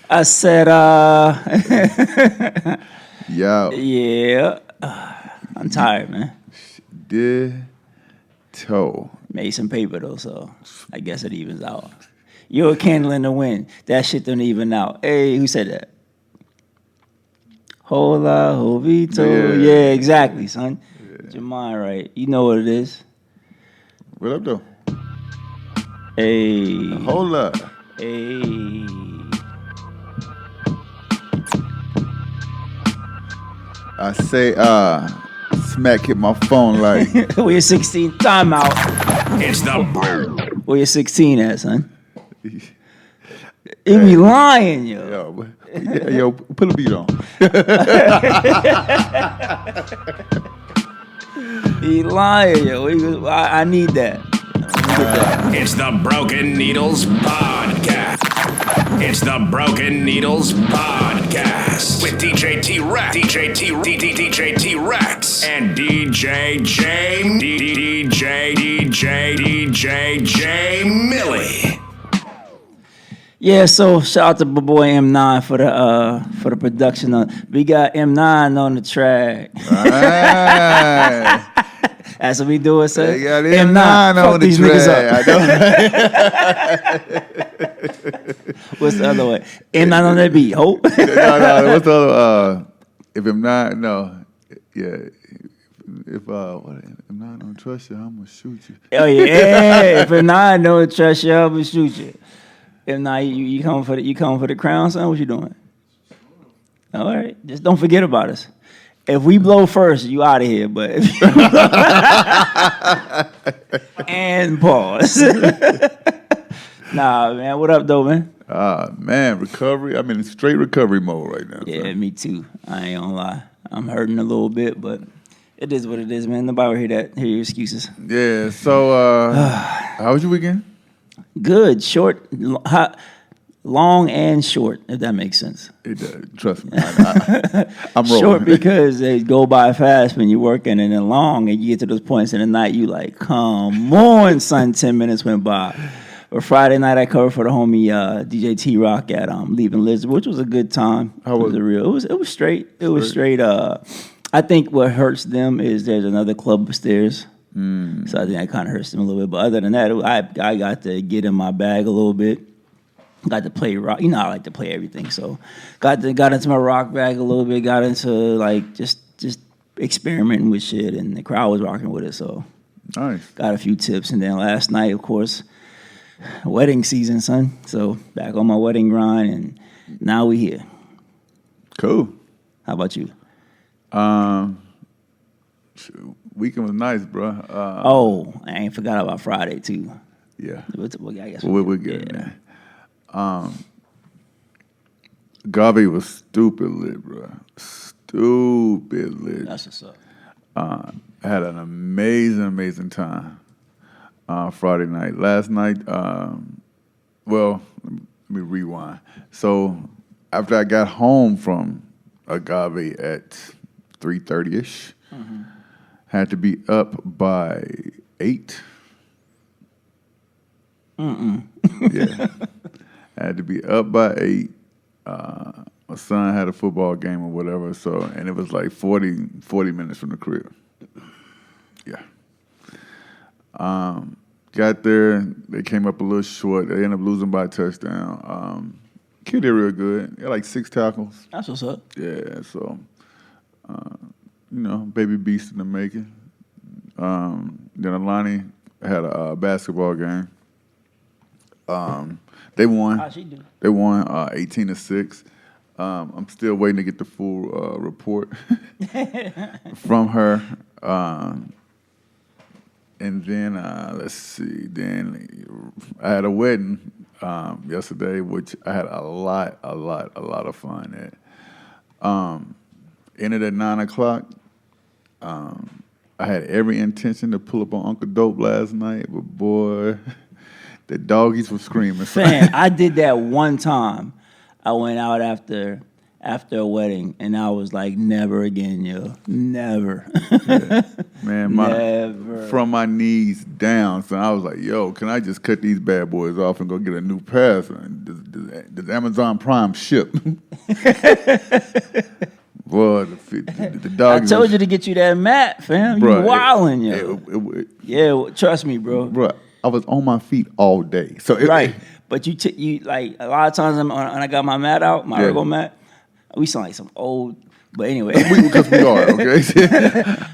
I said, Yo. yeah. I'm tired, man. Ditto. Made some paper though, so I guess it evens out. You're a candle in the wind. That shit don't even out. Hey, who said that? Hola, Jovito. Yeah, exactly, son. Get your mind right. You know what it is. What up, though? Hey. Hold up. Hey. I say, smack hit my phone like. Where your 16 timeout? It's the Where your 16 at, son? He be lying, yo. Yo, put a beat on. He lying, yo. I need that. It's the Broken Needles Podcast. It's the Broken Needles Podcast with DJ T-Rex, DJ T-Rex, and DJ J Millie. Yeah, so shout out to my boy M9 for the production. We got M9 on the track. Right. That's what we do it, sir. They got M9 on the these track. What's the other way? M9 on that beat. Hope. No. What's the other? If M9, no. Yeah. If M9 don't trust you, I'm gonna shoot you. Oh yeah. If M9 don't trust you, I'm gonna shoot you. M9, you coming for the crown, son? What you doing? All right. Just don't forget about us. If we blow first, you out of here. But if you and pause. Nah, man. What up, though, man? Man, recovery. I'm in straight recovery mode right now. Yeah, so. me too. I ain't gonna lie. I'm hurting a little bit, but it is what it is, man. Nobody will hear your excuses. Yeah. So, how was your weekend? Good, short, long and short. If that makes sense. It does. Trust me. I'm rolling. Short because they go by fast when you're working, and then long, and you get to those points in the night, you like, come on, son. 10 minutes went by. But Friday night, I covered for the homie DJ T-Rock at Leaving Lizard, which was a good time. How was it? It was straight. It was straight. I think what hurts them is there's another club upstairs. So I think that kind of hurts them a little bit. But other than that, I got to get in my bag a little bit. Got to play rock. You know, I like to play everything. So got into my rock bag a little bit. Got into like just experimenting with shit, and the crowd was rocking with it. So Nice. Got a few tips, and then last night, of course, wedding season, son. So back on my wedding grind, and now we here. Cool. How about you? Weekend was nice, bro. I ain't forgot about Friday too. Yeah. Well, I guess We're good, man. Gavi was stupid lit, bro. Stupid lit. That's what's up. I had an amazing time Friday night. Last night, well, let me rewind. So after I got home from Agave at 3:30ish, had to be up by 8. Yeah. Had to be up by 8. My son had a football game or whatever, and it was like 40 minutes from the crib. Yeah. Got there, they came up a little short. They ended up losing by a touchdown. Kid did real good. Got like 6 tackles. That's what's up. Yeah, so, baby beast in the making. Then Alani had a basketball game. They won. How'd she do? They won 18-6. I'm still waiting to get the full report from her. And then let's see. Then I had a wedding yesterday, which I had a lot of fun at. Ended at 9:00. I had every intention to pull up on Uncle Dope last night, but boy, the doggies were screaming. Man, I did that one time. I went out after after a wedding, and I was like, never again, yo, never. Man, Never. from my knees down, so I was like, yo, can I just cut these bad boys off and go get a new pair? So, does Amazon Prime ship? Boy, the dog. I told you to get you that mat, fam. You wildin', yo. Yeah, trust me, bro. Bro, I was on my feet all day. So right, but you like a lot of times when I got my mat out, my ergo mat, we sound like some old. But anyway, because we are okay.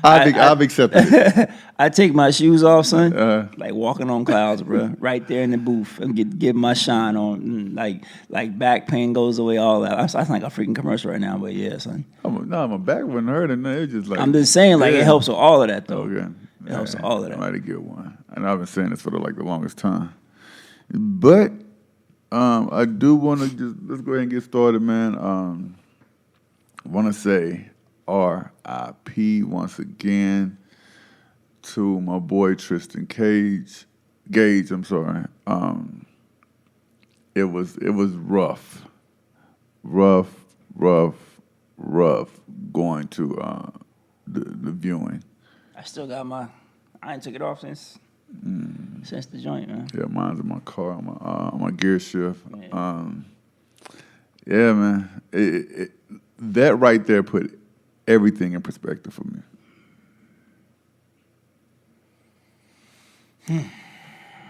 I've accepted it. I take my shoes off, son, like walking on clouds, bro. Right there in the booth and get my shine on, like back pain goes away, all that. I sound like a freaking commercial right now, but yeah, son. My back wasn't hurting. It's just like I'm just saying, like it helps with all of that, though. Okay, it helps with all of that. I might get one. I know I've been saying this for the longest time, but I do want to let's go ahead and get started, man. I want to say R.I.P. once again to my boy Tristan Gage. I'm sorry. It was rough going to the viewing. I still got I ain't took it off since the joint, man. Yeah, mine's in my car on my gear shift. Yeah, man. That right there put everything in perspective for me.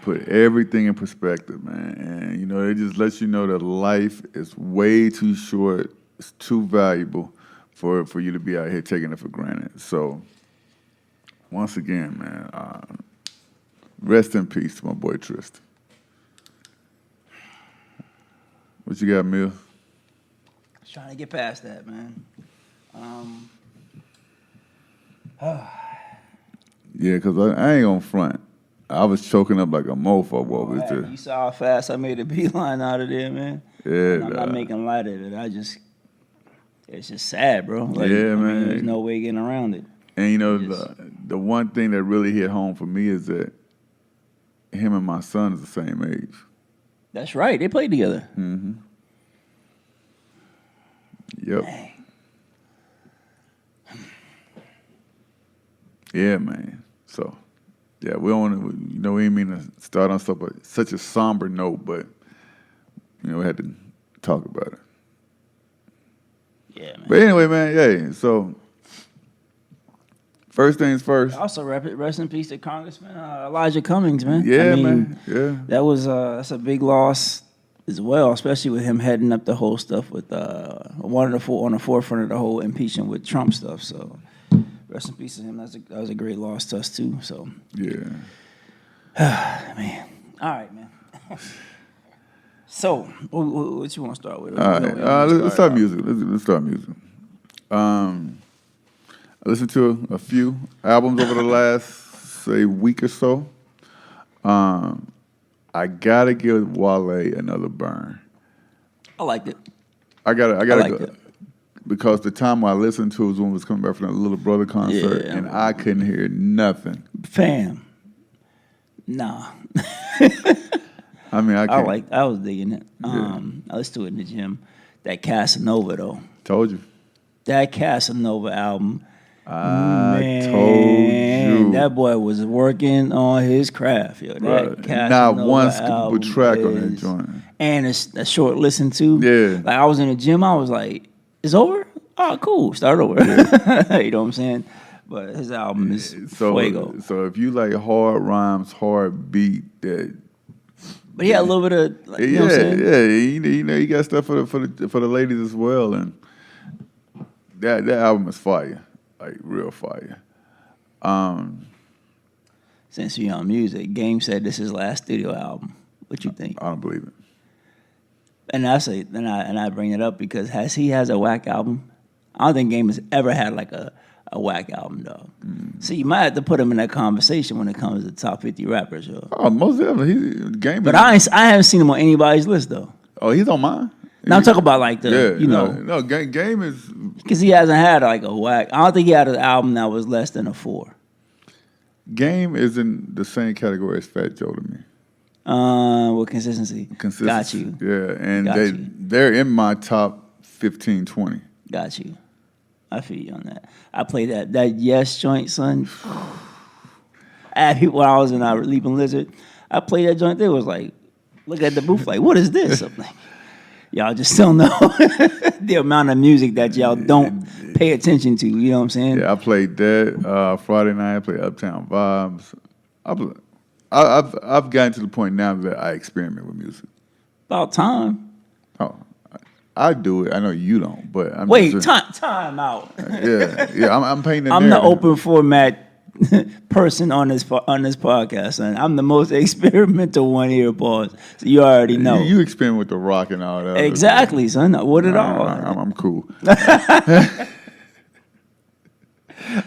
Put everything in perspective, man. And, it just lets you know that life is way too short. It's too valuable for you to be out here taking it for granted. So, once again, man, rest in peace to my boy Tristan. What you got, Mill? Trying to get past that, man. Yeah, because I ain't gonna front. I was choking up like a mofo. What was this? You saw how fast I made a beeline out of there, man. Yeah, and I'm not making light of it. It's just sad, bro. Like, man. There's no way getting around it. And the one thing that really hit home for me is that him and my son is the same age. That's right. They played together. Mm-hmm. Yep. Dang. Yeah, man. So, yeah, we don't want to, we didn't mean to start on such a somber note, but, we had to talk about it. Yeah, man. But anyway, man, yeah, so, first things first. Also, rest in peace to Congressman Elijah Cummings, man. Yeah, man. Yeah. That's a big loss as well, especially with him heading up the whole stuff with on the forefront of the whole impeachment with Trump stuff. So, rest in peace to him. That was a great loss to us too. So, yeah, man. All right, man. So, what you want to start with? All right, let's start music. Let's start music. I listened to a few albums over the last, say, week or so. I gotta give Wale another burn. I liked it. I gotta liked go. It. Because the time I listened to was when we was coming back from that Little Brother concert, and I couldn't hear nothing. Fam, nah. I mean, I was digging it. I listened to it in the gym. That Casanova though. Told you. That Casanova album. I told you. That boy was working on his craft, yo. That Casanova not one album skippable track on that joint. And it's a short listen too. Yeah. Like I was in the gym, I was like, it's over? Oh, cool. Start over. Yeah. You know what I'm saying? But his album is fuego. So if you like hard rhymes, hard beat, that. But he had a little bit of, like, you know what I'm saying? Yeah. You got stuff for the ladies as well, and that album is fire, like real fire. Since you're on music, Game said this is his last studio album. What you think? I don't believe it. And I bring it up because he has a whack album. I don't think Game has ever had like a whack album, though. So you might have to put him in that conversation when it comes to top 50 rappers, yo. Oh, most definitely. Game. But I haven't seen him on anybody's list though. Oh, he's on mine. Now I'm talking about like No, Game is because he hasn't had like a whack. I don't think he had an album that was less than a 4. Game is in the same category as Fat Joe to me. With consistency. Got you. Yeah, and they're in my top 15, 20. Got you. I feel you on that. I played that Yes joint, son. I had people when I was in Leaping Lizard. I played that joint. They was like, look at the booth like, what is this? I'm like, y'all just don't know the amount of music that y'all don't pay attention to. You know what I'm saying? Yeah, I played that Friday night. I played Uptown Vibes. I've gotten to the point now that I experiment with music. About time. Oh, I do it. I know you don't, but I'm Wait, just, time out. yeah. I'm painting. I'm the open format person on this podcast, son. I'm the most experimental one here, boss. So you already know. You experiment with the rock and all that. Exactly, son. What at all? I'm cool.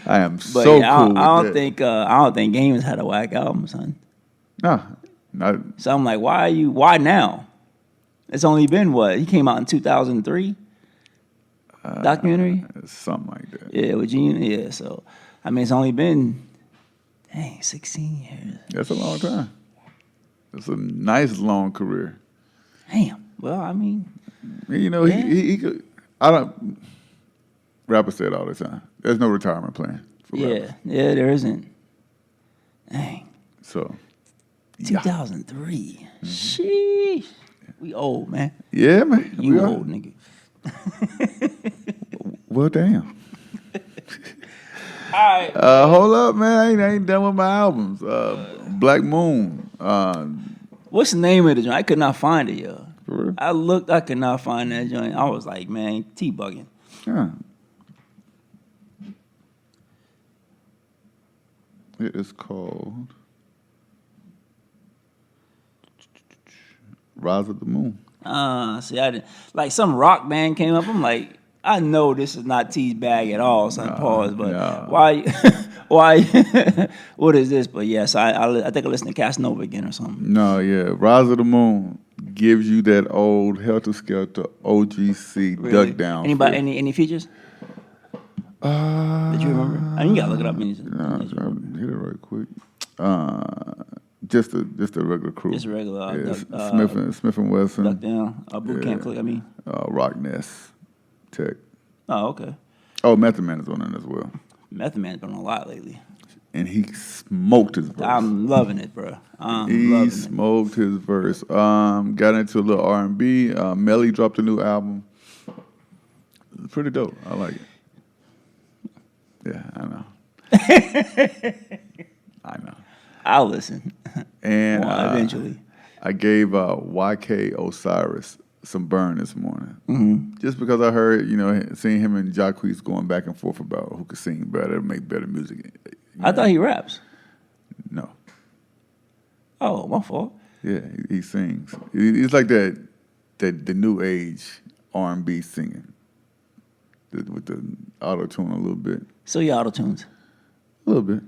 I am But so yeah, cool. I don't think Gamers had a whack album, son. Nah, not. So I'm like, why now? It's only been what? He came out in 2003. Documentary? Something like that. Yeah, with Gene. Yeah, so I mean, it's only been 16 years. That's a long time. It's a nice long career. Damn. Well, I mean, You know, yeah. he could. I don't. Rappers say it all the time. There's no retirement plan for rappers. Yeah, there isn't. Dang. So. 2003. Sheesh. We old, man. Yeah, man. You old, nigga. Well, damn. All right. Hold up, man. I ain't done with my albums. Black Moon. What's the name of the joint? I could not find it, yo. For real? I could not find that joint. I was like, man, T-bugging. Yeah. It is called Rise of the Moon. See, I didn't like some rock band came up. I'm like, I know this is not T's bag at all. So I paused, but why? What is this? But yes, I think I listened to Casanova again or something. No, yeah. Rise of the Moon gives you that old Helter Skelter OGC Really? duck down. Anybody? Any features? Did you remember? I mean, you gotta look it up. I'll hit it right quick. Just a regular crew. Just a regular. Smith and Wesson. Duck down. Boot camp click. I mean. Rock Nest Tech. Oh, okay. Oh, Method Man is on it as well. Method Man's been on a lot lately. And he smoked his verse. I'm loving it, bro. He smoked his verse. Got into a little R&B. Melly dropped a new album. It's pretty dope. I like it. Yeah, I know. I know. I'll listen. And eventually. I gave YK Osiris some burn this morning. Just because I heard, seeing him and Jacquees going back and forth about who could sing better, make better music. I thought he raps. No. Oh, my fault. Yeah, he sings. It's like the new age R&B singing with the auto tune a little bit. So you auto tunes. A little bit.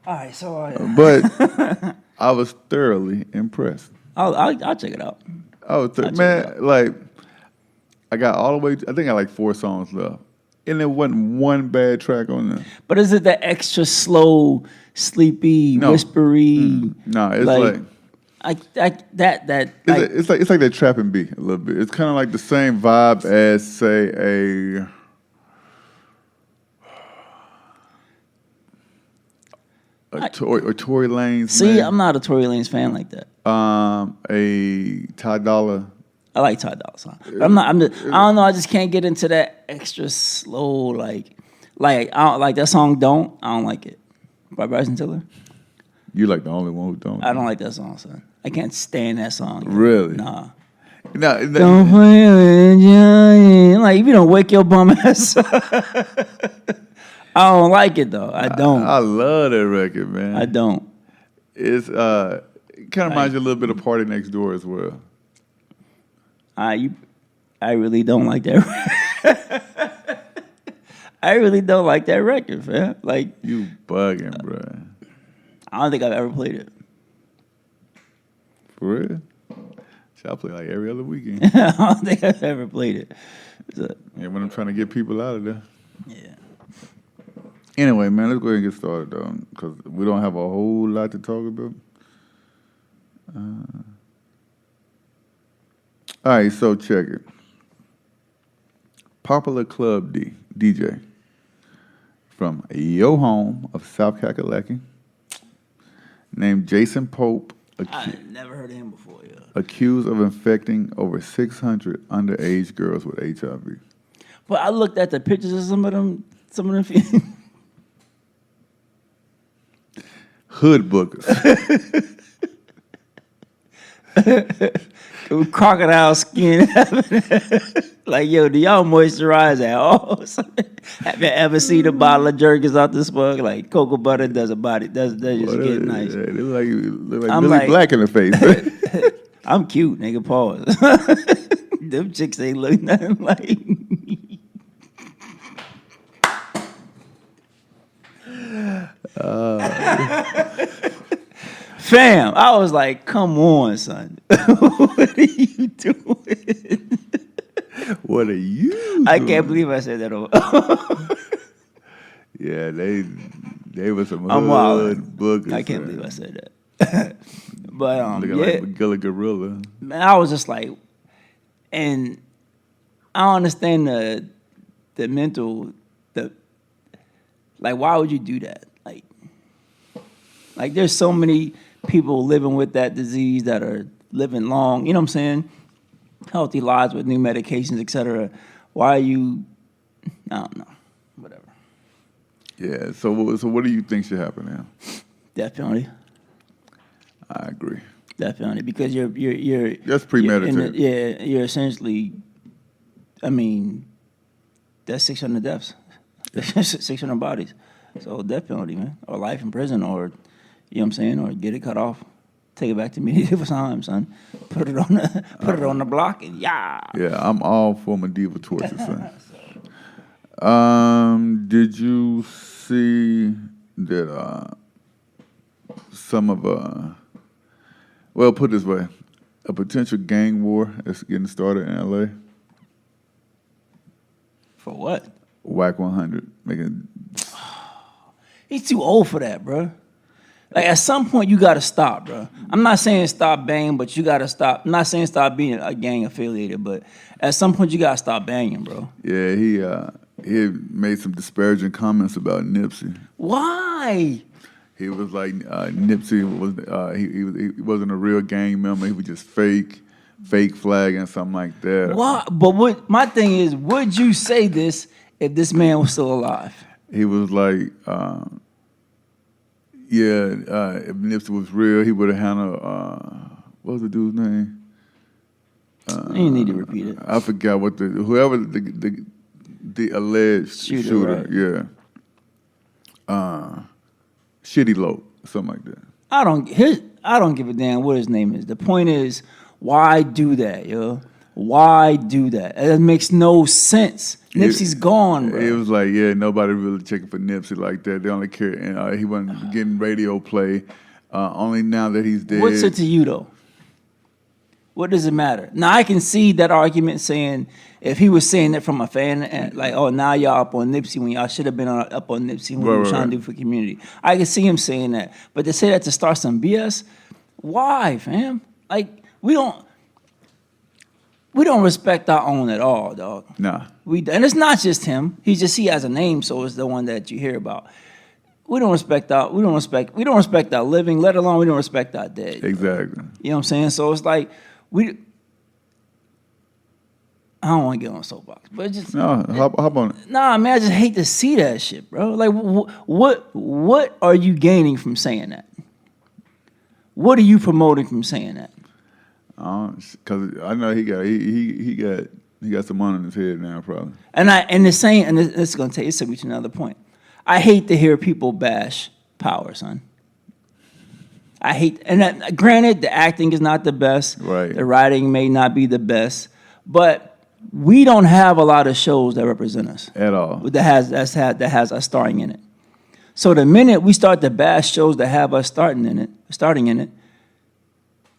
All right, so But I was thoroughly impressed. I'll check it out. Man, I got all the way. I think I got like 4 songs left, and there wasn't one bad track on there. But is it the extra slow, sleepy, whispery? No, it's it's like that trapping beat a little bit. It's kind of like the same vibe as say or Tory Lanez. See, I'm not a Tory Lanez fan like that. A Ty Dolla. I like Ty Dolla Sign, but I don't know. I just can't get into that extra slow, like I don't like that song. I don't like it by Bryson Tiller. You like the only one who don't. I don't like that song, son. I can't stand that song. Really? Nah. No, Don't play with giant. Like if you don't wake your bum ass up. I don't like it though. I don't. I love that record, man. I don't. It's it kind of reminds you a little bit of Party Next Door as well. I really don't like that. I really don't like that record, man. Like you bugging, bro. I don't think I've ever played it. For real? I play like every other weekend. I don't think I've ever played it. Yeah, when I'm trying to get people out of there. Yeah. Anyway, man, let's go ahead and get started, though, because we don't have a whole lot to talk about. All right, so check it. Popular club DJ from your home of South Kakalaki named Jason Pope. I never heard of him before, yeah. Accused of infecting over 600 underage girls with HIV. But I looked at the pictures of some of them. Hood bookers. Crocodile skin. Like, yo, do y'all moisturize at all? Have you ever seen a bottle of Jergens out this mug? Like, cocoa butter does just get nice. Yeah, they look like Billy Black in the face. I'm cute, nigga, pause. Them chicks ain't look nothing like me. Fam, I was like, come on, son. What are you doing? What are you doing? I can't believe I said that over. Yeah, they were some I'm hood wild. bookers. I can't believe I said that. But looking yeah, like Magilla Gorilla. man, I was just like, and I don't understand the mental, like, why would you do that? Like there's so many people living with that disease that are living long, you know what I'm saying? Healthy lives with new medications, et cetera. Why are you, I don't know, whatever. Yeah, so what do you think should happen now? Death penalty. I agree. Death penalty, because you're That's premeditated. You're essentially, I mean, that's 600 deaths. 600 bodies. So death penalty, man. Or life in prison, or, you know what I'm saying, or get it cut off. Take it back to medieval time, son. Put it on the block and yeah. Yeah, I'm all for medieval torture, son. Did you see that some of well, put it this way, a potential gang war is getting started in LA? For what? Whack 100 making. He's too old for that, bro. Like, at some point, you got to stop, bro. I'm not saying stop banging, but you got to stop. I'm not saying stop being a gang affiliated, but at some point, you got to stop banging, bro. Yeah, he made some disparaging comments about Nipsey. Why? He was like, Nipsey was he wasn't a real gang member. He was just fake flagging, something like that. Why? But my thing is, would you say this if this man was still alive? He was like, if Nipsey was real, he would have handled, what was the dude's name? You need to repeat it. I forgot whoever the alleged shooter, right? Yeah. Shitty Lope, something like that. I don't give a damn what his name is. The point is, why do that, yo? Why do that? It makes no sense. Nipsey's gone, bro. It was like, nobody really checking for Nipsey like that. They only care, and he wasn't getting radio play. Only now that he's dead. What's it to you, though? What does it matter? Now, I can see that argument saying, if he was saying that from a fan, and like, oh, now y'all up on Nipsey when y'all should have been up on Nipsey when we were trying to do for community. I can see him saying that. But to say that to start some BS, why, fam? Like, we don't respect our own at all, dog. Nah. And it's not just him. He has a name, so it's the one that you hear about. We don't respect our living, let alone we don't respect our dead. Exactly. You know what I'm saying? So it's like I don't want to get on a soapbox, but just hop on it. Nah, man, I just hate to see that shit, bro. Like, what are you gaining from saying that? What are you promoting from saying that? Because I know he got some money in his head now, probably. And this is gonna take me to another point. I hate to hear people bash power, son. Granted, the acting is not the best. Right. The writing may not be the best, but we don't have a lot of shows that represent us At all. that has us starring in it. So the minute we start to bash shows that have us starting in it,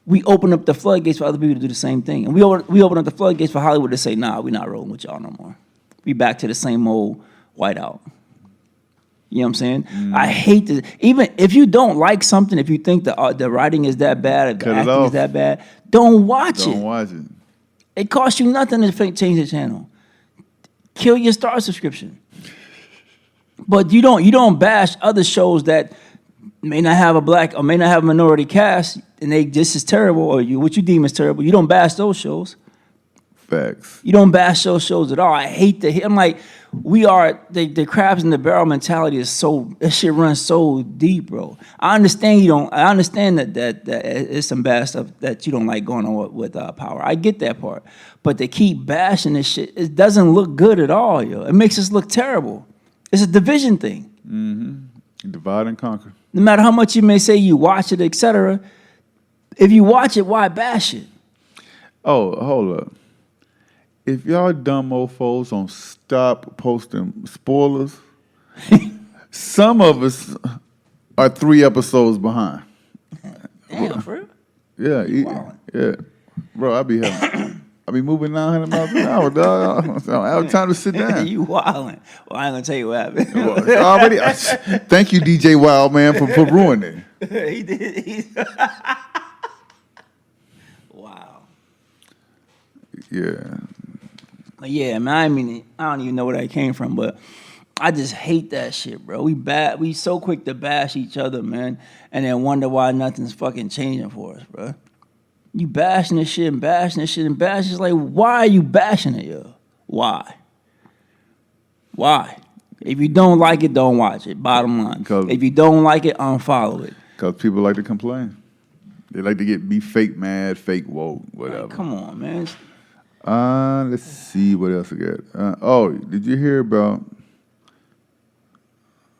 we open up the floodgates for other people to do the same thing, and we open up the floodgates for Hollywood to say, "Nah, we're not rolling with y'all no more. We back to the same old whiteout." You know what I'm saying? I hate to, even if you don't like something, if you think the writing is that bad, if the acting is that bad, don't watch it. Don't watch it. It costs you nothing to change the channel. Kill your Star subscription. But you don't bash other shows that may not have a black or may not have a minority cast, and they just as terrible, or what you deem as terrible. You don't bash those shows. Facts. You don't bash those shows at all. I hate to hear. I'm like, the crabs in the barrel mentality is that shit runs so deep, bro. I understand I understand that it's some bad stuff that you don't like going on with Power. I get that part. But to keep bashing this shit, it doesn't look good at all, yo. It makes us look terrible. It's a division thing. Mm-hmm. Divide and conquer. No matter how much you may say you watch it, etc., if you watch it, why bash it? Oh, hold up. If y'all dumb mofos don't stop posting spoilers, some of us are 3 episodes behind. Damn, for real? Yeah. Bro, I be moving 900 miles an hour, dog. I don't have time to sit down. You wildin'. Well, I ain't gonna tell you what happened. Thank you, DJ Wild Man, for ruining it. He did. Wow. Yeah. Yeah, man. I don't even know where that came from, but I just hate that shit, bro. We so quick to bash each other, man, and then wonder why nothing's fucking changing for us, bro. You bashing this shit and bashing this shit and bashing. It's like, why are you bashing it, yo? Why? If you don't like it, don't watch it. Bottom line. If you don't like it, unfollow it. Because people like to complain. They like to be fake mad, fake woke, whatever. Like, come on, man. Let's see what else I got. Did you hear about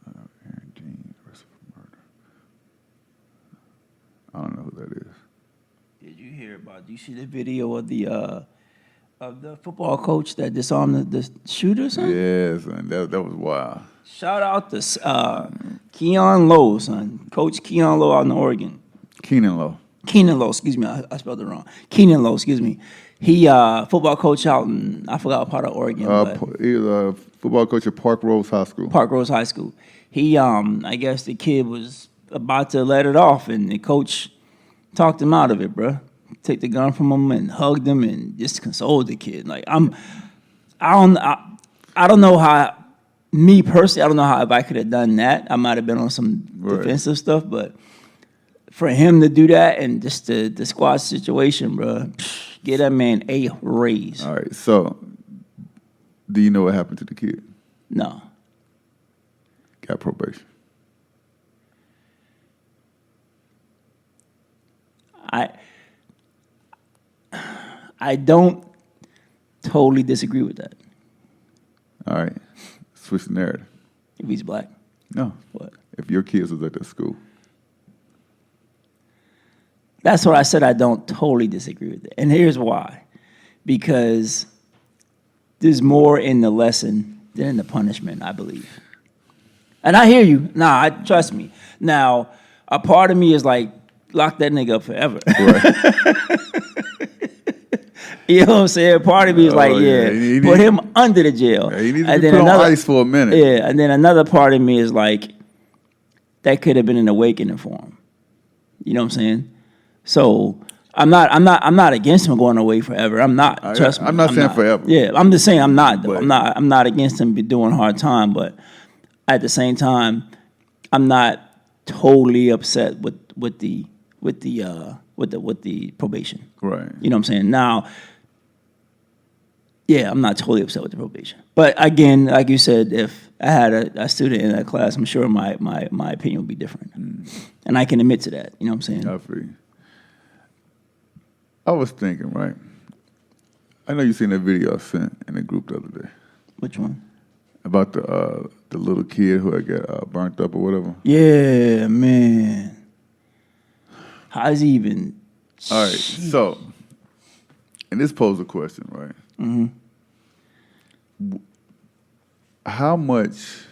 Aaron Jean arrested for murder? I don't know who that is. Did you hear about? Do you see the video of the football coach that disarmed the shooter? Son? Yeah, son, that was wild. Shout out to Keon Lowe, son. Coach Keon Lowe out in Oregon. Keenan Lowe, excuse me. I spelled it wrong. Keenan Lowe, excuse me. He football coach out in, I forgot what part of Oregon. He was a football coach at Park Rose High School. He, I guess the kid was about to let it off, and the coach talked him out of it, bro. Take the gun from him and hugged him and just consoled the kid. Like I don't know how. Me personally, I don't know how if I could have done that. I might have been on some defensive stuff, but for him to do that and just the squad situation, bro, get that man a raise. All right, so do you know what happened to the kid? No. Got probation. I don't totally disagree with that. All right, switch the narrative. If he's black. No. What? If your kids was at that school. That's what I said. I don't totally disagree with it. And here's why. Because there's more in the lesson than in the punishment, I believe. And I hear you. Trust me. Now, a part of me is like, lock that nigga up forever. Right. You know what I'm saying? Part of me is put him under the jail. Yeah, he needs to be put on ice for a minute. Yeah, and then another part of me is like, that could have been an awakening for him. You know what I'm saying? So I'm not against him going away forever. I'm not. Trust me. I'm not saying forever. Yeah, I'm just saying I'm not. Though. I'm not against him doing hard time, but at the same time, I'm not totally upset with the probation. Right. You know what I'm saying? Now, yeah, I'm not totally upset with the probation. But again, like you said, if I had a student in that class, I'm sure my opinion would be different. And I can admit to that. You know what I'm saying? I feel you. I was thinking, right? I know you seen that video I sent in the group the other day. Which one? About the little kid who had got burnt up or whatever. Yeah, man. How's he even? All right, so, and this posed a question, right? Mm-hmm. How much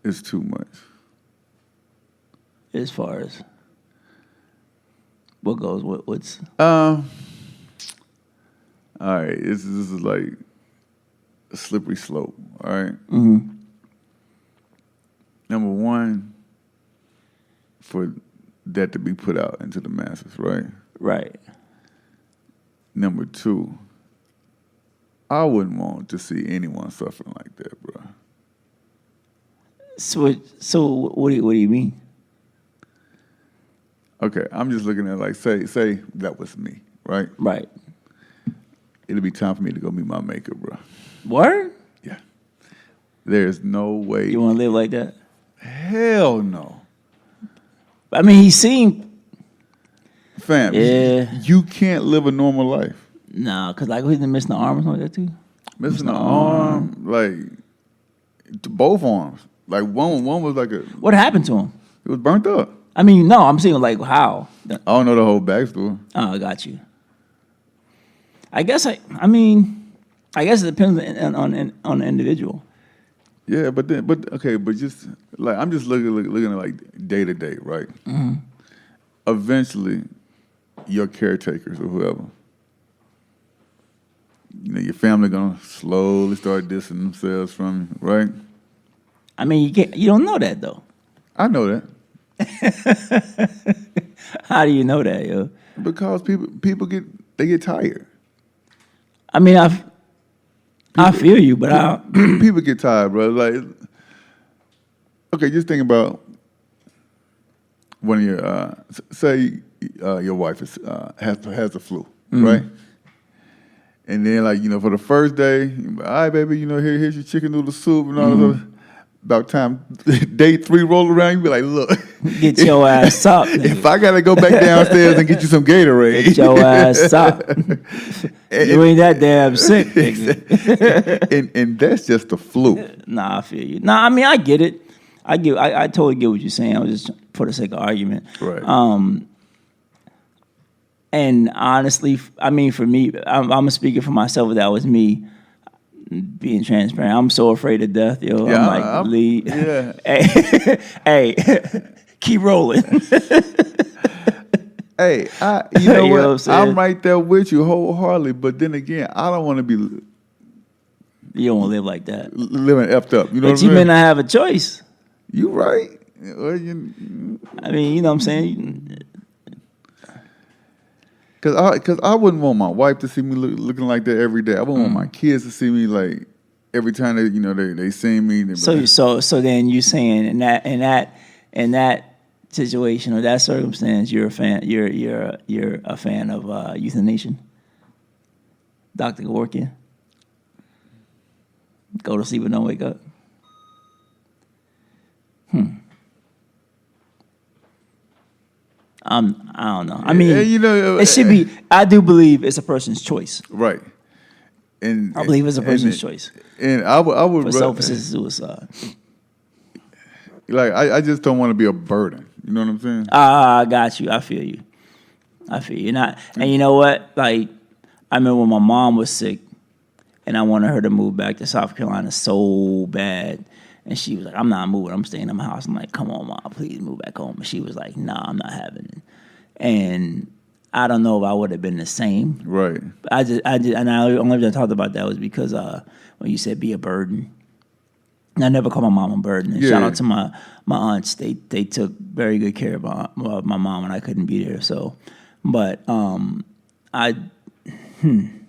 is too much? As far as what goes, what's? All right, this is like a slippery slope. All right. Mm-hmm. Number one, for that to be put out into the masses, right? Right. Number two, I wouldn't want to see anyone suffering like that, bro. So what do you mean? Okay, I'm just looking at like say that was me, right? Right. It'll be time for me to go meet my maker, bro. Word? Yeah. There's no way. You want to live like that? Hell no. I mean, he seemed. Fam, Yeah. you can't live a normal life. Nah, because like he's missing the arm or something like that too. Missing an arm, like both arms. Like one was like What happened to him? it was burnt up. I mean, no, I'm saying like how. I don't know the whole backstory. Oh, I got you. I guess it depends on the individual. Yeah, but just like I'm just looking at like day to day, right? Mm-hmm. Eventually, your caretakers or whoever, you know, your family gonna slowly start distancing themselves from you, right? I mean, you don't know that though. I know that How do you know that, yo? because people get tired. I mean, I feel you, but People get tired, bro. Like, okay, just think about when your say your wife has the flu, right? And then, like, you know, for the first day, you're like, all right, baby, you know, here's your chicken noodle soup and all this other. About time day 3 roll around, you be like, look, get your ass up. Nigga. if I gotta go back downstairs and get you some Gatorade, Get your ass up. You ain't that damn sick, nigga. and that's just the flu. Nah, I feel you. Nah, I mean, I get it. I totally get what you're saying. I was just for the sake of argument. Right. And honestly, I mean, for me, I'm speaking for myself. That was me being transparent. I'm so afraid of death, yo. Yeah, I'm like, leave. Yeah. Hey, keep rolling. Hey, you know You know what? what I'm I'm right there with you wholeheartedly. But then again, I don't want to be You don't want to live like that. living effed up. You know But what you I may mean? not have a choice. You right. Well, you, I mean, you know what I'm saying? Cause I wouldn't want my wife to see me looking like that every day. I wouldn't want my kids to see me like every time they see me. They So like, so then you saying in that situation or that circumstance, you're a fan. You're a fan of euthanasia. Dr. Gorkin. Go to sleep and don't wake up. I don't know. I mean, you know, it should be. I do believe it's a person's choice. right. And I believe it's a person's choice And I would for self-assisted suicide. like I just don't want to be a burden. You know what I'm saying? I got you. I feel you. And you know what? Like, I remember when my mom was sick, and I wanted her to move back to South Carolina so bad. And she was like, I'm not moving. I'm staying in my house. I'm like, come on, Mom, please move back home. And she was like, nah, I'm not having it. And I don't know if I would have been the same. Right. And the only reason I talked about that was because when you said be a burden. And I never called my mom a burden. And shout out to my aunts. They took very good care of my mom when I couldn't be there. So, but I don't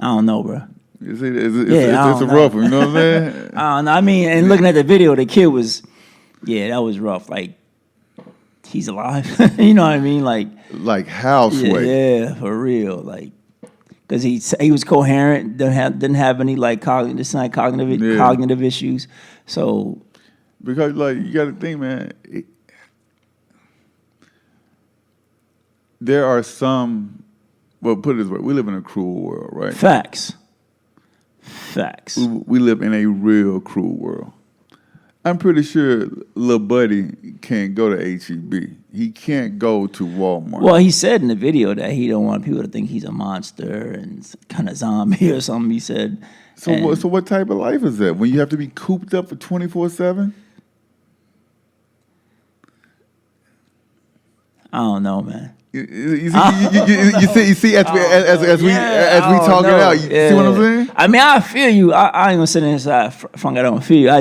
know, bro. It's a rough one, you know what I'm saying? I don't know. I mean, and looking at the video, the kid was, that was rough. Like, he's alive. You know what I mean? Like houseway. Yeah, for real. Like, because he was coherent, didn't have any like cognitive issues. So, because like you got to think, man. There are some. Well, put it this way: we live in a cruel world, right? Facts. We live in a real cruel world. I'm pretty sure Lil Buddy can't go to HEB. He can't go to Walmart. Well, he said in the video that he don't want people to think he's a monster and kind of zombie or something. He said. So what type of life is that? When you have to be cooped up for 24/7? I don't know, man. You see, as we talk it out, you see what I'm saying? I mean, I feel you. I ain't gonna sit inside front. I don't feel you. I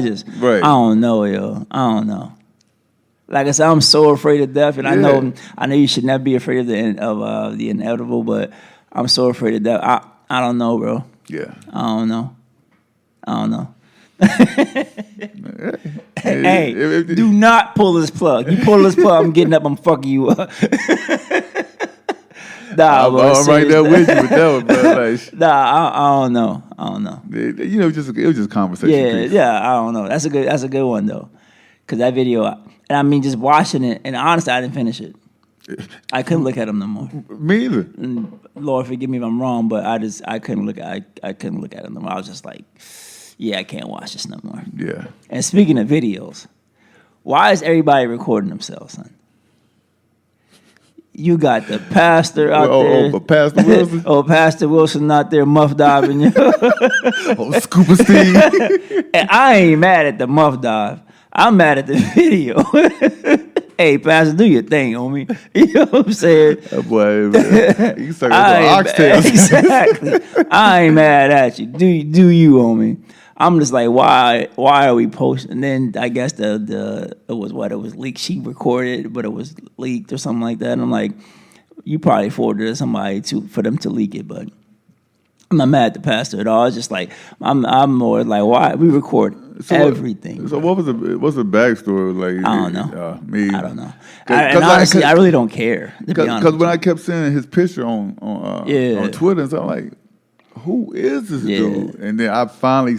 don't know, yo. I don't know. Like I said, I'm so afraid of death, and I know you should never be afraid of the inevitable. But I'm so afraid of that. I don't know, bro. Yeah. I don't know. Hey, Hey, do not pull this plug. You pull this plug, I'm getting up. I'm fucking you up. Nah, I'm right there with you with that one, bro. Like, nah, I don't know. you know, it was just conversation. Piece. Yeah, I don't know. That's a good one though, because that video, and I mean, just watching it, and honestly, I didn't finish it. I couldn't look at him no more. Me either. And Lord forgive me if I'm wrong, but I couldn't look at him no more. I was just like, yeah, I can't watch this no more. Yeah. And speaking of videos, why is everybody recording themselves, son? You got the pastor out there. Oh, Pastor Wilson. Pastor Wilson out there muff diving. Scuba Steve. And I ain't mad at the muff dive. I'm mad at the video. Hey, Pastor, do your thing, homie. You know what I'm saying? Boy, you sucking oxtails. Exactly. I ain't mad at you. Do you, homie? I'm just like, why are we posting? And then I guess it was leaked. She recorded, but it was leaked or something like that. And I'm like, you probably forwarded it to somebody for them to leak it, but I'm not mad at the pastor at all. It's just like I'm more like, why we record everything. What's the backstory? Like, I don't know. I don't know. And honestly, I really don't care. Because when I kept seeing his picture on Twitter, and so I'm like, who is this dude? And then I finally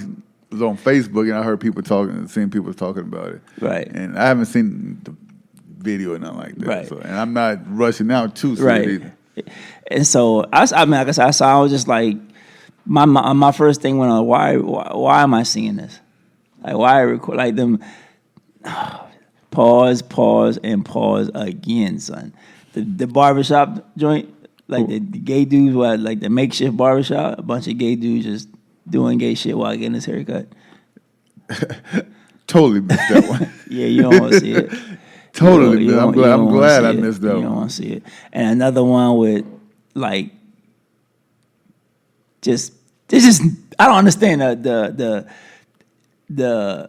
was on Facebook and I heard people seeing people talking about it. Right. And I haven't seen the video or nothing like that. Right. So, and I'm not rushing out to see it either. And so I mean, like I said, I was just like, my first thing went on, why am I seeing this? Like, why I record like them? Pause again, son. The barbershop joint, like the gay dudes, like the makeshift barbershop, a bunch of gay dudes just doing gay shit while getting his haircut. Totally missed that one. Yeah, you don't want to see it. Totally missed. I'm glad I missed that one. You don't want to see it. And another one with like just I don't understand the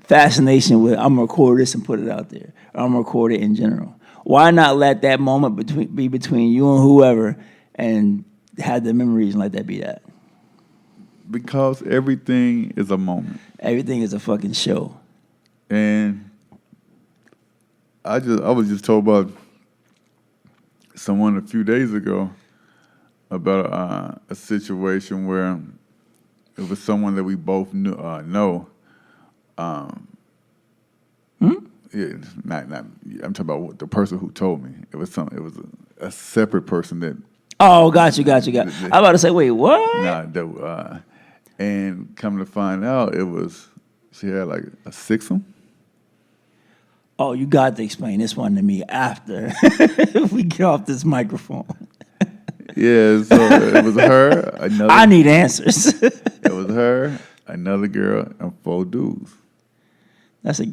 fascination with I'm gonna record this and put it out there. Or I'm gonna record it in general. Why not let that moment be between you and whoever and have the memories and let that be that? Because everything is a moment. Everything is a fucking show. And I was just told about someone a few days ago about a situation where it was someone that we both know. Yeah, not. I'm talking about the person who told me. It was a separate person that. Oh, got you. I'm about to say, wait, what? Nah, and come to find out, she had like a Sixsome. Oh, you got to explain this one to me after we get off this microphone. Yeah, so it was her. I need answers. It was her, another girl, and 4 dudes. That's a.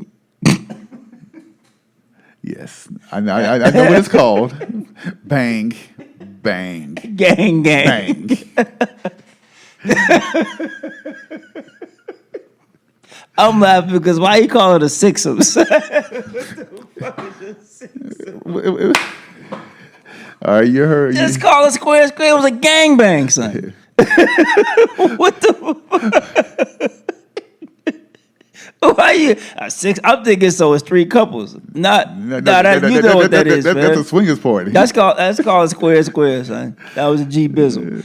Yes, I know what it's called. Bang, bang, gang, bang. I'm laughing because why you call it a Sixsome? All right, you heard. Just call it square. It was a gangbang, son. What the? Why you a 6? I'm thinking so. It's 3 couples. Not you know what that is. That's a swingers party. That's called square, son. That was a G Bizzle.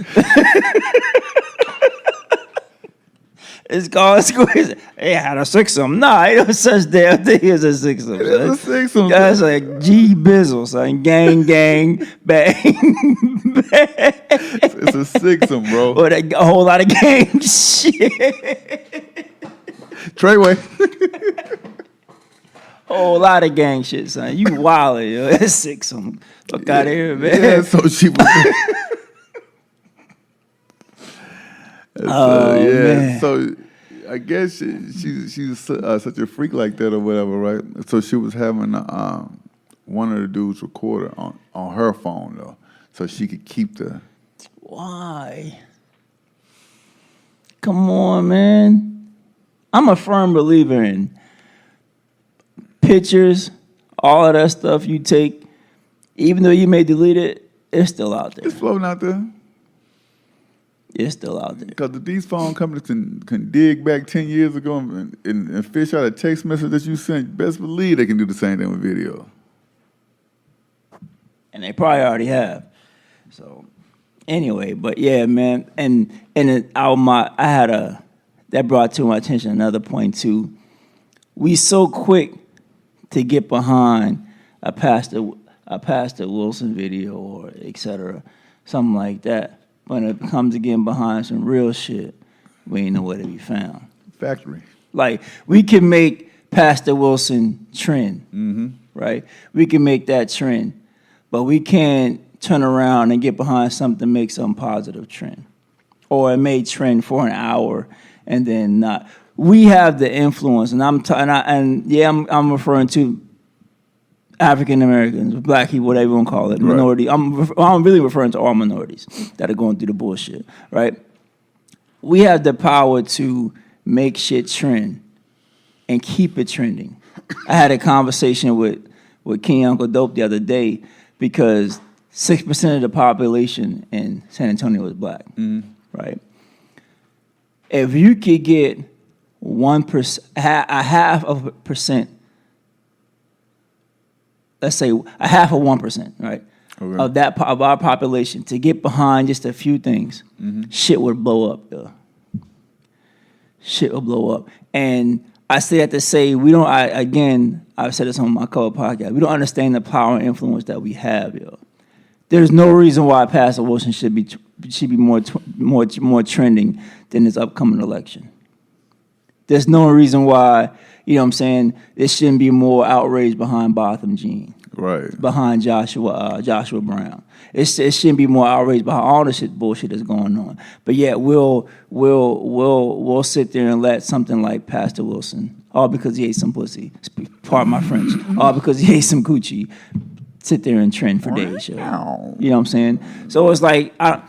It's called square. Hey, I had a Sixsome. Nah, ain't no such damn thing as a Sixsome. It's a Sixsome. That's like G Bizzle, son. Gang, bang, bang. It's a Sixsome, bro. Or a whole lot of gang shit. Treyway. Whole lot of gang shit, son. You wildin', yo. It's Sixsome. Fuck out of here, man. Yeah, so she was. Man. So I guess she's such a freak like that or whatever, right? So she was having one of the dudes record it on her phone though, so she could keep the. Why? Come on, man. I'm a firm believer in pictures, all of that stuff you take, even though you may delete it, it's still out there. It's floating out there. It's still out there. Because if these phone companies can dig back 10 years ago and fish out a text message that you sent, best believe they can do the same thing with video. And they probably already have. So anyway, but yeah, man, and that brought to my attention another point too. We so quick to get behind a Pastor Wilson video or et cetera, something like that. When it comes to getting behind some real shit, we ain't nowhere to be found. Factory. Like, we can make Pastor Wilson trend, right? We can make that trend, but we can't turn around and get behind something, make some positive trend. Or it may trend for an hour and then not. We have the influence, and I'm referring to African Americans, black people, whatever you want to call it, minority. I'm really referring to all minorities that are going through the bullshit, right? We have the power to make shit trend and keep it trending. I had a conversation with King Uncle Dope the other day because 6% of the population in San Antonio is black, right? If you could get 1%, a half of a percent, let's say a half of 1%, right, of our population to get behind just a few things, shit would blow up, yo. Shit will blow up. And I say that to say I've said this on my cover podcast, we don't understand the power and influence that we have, yo. There's no reason why Pastor Wilson should be more trending than this upcoming election. There's no reason why, you know what I'm saying, there shouldn't be more outrage behind Botham Jean. Right. Behind Joshua Brown. It shouldn't be more outrage behind all the bullshit that's going on. But yet we'll sit there and let something like Pastor Wilson, all because he ate some pussy, pardon my French, all because he ate some Gucci, sit there and trend for days. Yo. You know what I'm saying? So it's like, I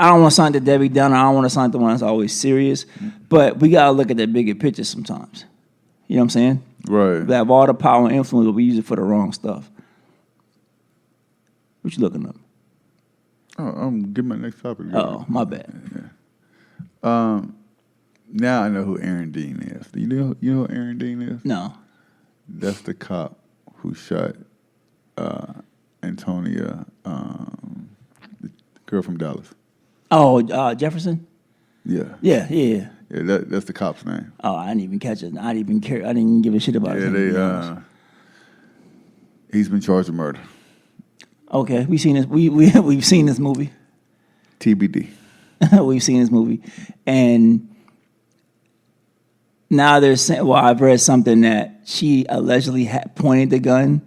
don't want to sound the Debbie Downer. I don't want to sound the one that's always serious. But we got to look at the bigger picture sometimes. You know what I'm saying? Right. We have all the power and influence, but we use it for the wrong stuff. What you looking up? Oh, I'm getting my next topic. Oh, my bad. Yeah. Now I know who Aaron Dean is. Do you know who Aaron Dean is? No. That's the cop who shot Antonia, the girl from Dallas. Oh, Jefferson? Yeah. Yeah. Yeah, that's the cop's name. Oh, I didn't even catch it. I didn't even care. I didn't even give a shit about it. Yeah, he's been charged with murder. Okay, we've seen this. We've seen this movie. TBD. We've seen this movie, and now they're saying. Well, I've read something that she allegedly had pointed the gun,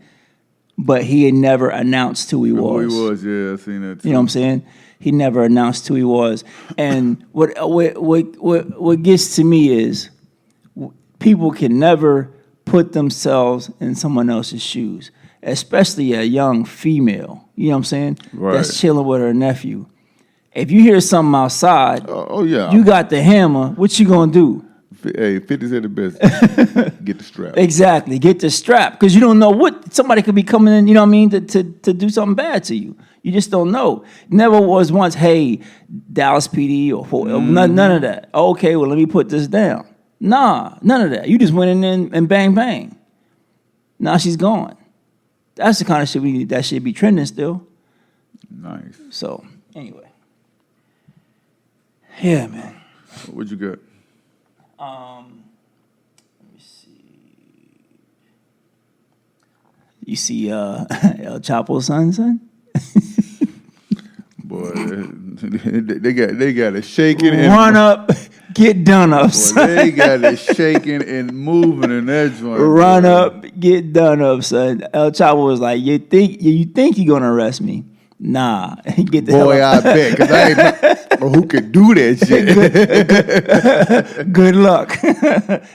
but he had never announced who he was. Who he was? Yeah, I've seen that too. You know what I'm saying? He never announced who he was, and what gets to me is people can never put themselves in someone else's shoes, especially a young female. You know what I'm saying? Right. That's chilling with her nephew. If you hear something outside, yeah, you got the hammer. What you gonna do? Hey, 50 said the best. Get the strap. Exactly, get the strap, because you don't know what somebody could be coming in. You know what I mean? To do something bad to you. You just don't know. Never was once, hey, Dallas PD or none of that. Okay, well, let me put this down. Nah, none of that. You just went in and bang, bang. Now she's gone. That's the kind of shit that should be trending still. Nice. So, anyway. Yeah, man. What you got? Let me see. You see El Chapo's son? Boy, they got it shaking and run up, get done up. Boy, they got it shaking and moving in that joint. Run up, get done up, son. El Chapo was like, you think you're gonna arrest me? Nah, get the boy, hell out. I bet, because I ain't who could do that shit. Good luck.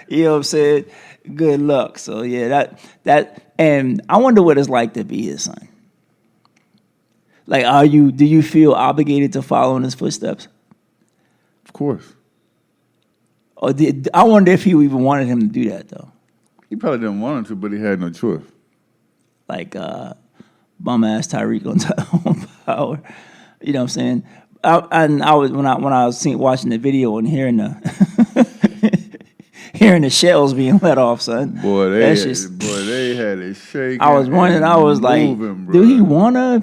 You know what I'm saying? Good luck. So yeah, that, and I wonder what it's like to be his son. Like, do you feel obligated to follow in his footsteps? Of course. Or I wonder if he even wanted him to do that, though. He probably didn't want him to, but he had no choice. Like, bum-ass Tyreek on Power. You know what I'm saying? I was when I was watching the video and hearing the hearing the shells being let off, son. Boy, they had it shaking. I was wondering. I was moving, like, do he want to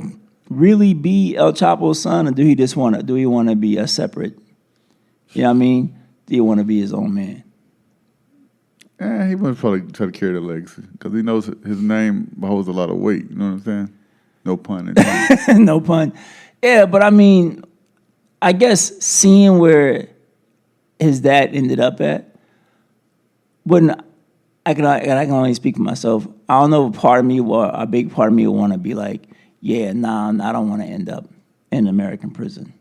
really be El Chapo's son, or do he just want to? Do he want to be a separate? You know what I mean? Do he want to be his own man? He wants to probably try to carry the legacy because he knows his name holds a lot of weight. You know what I'm saying? No pun intended. No pun. Yeah, but I mean, I guess seeing where his dad ended up at, wouldn't I can only speak for myself. I don't know if a big part of me would want to be like, yeah, nah, I don't want to end up in an American prison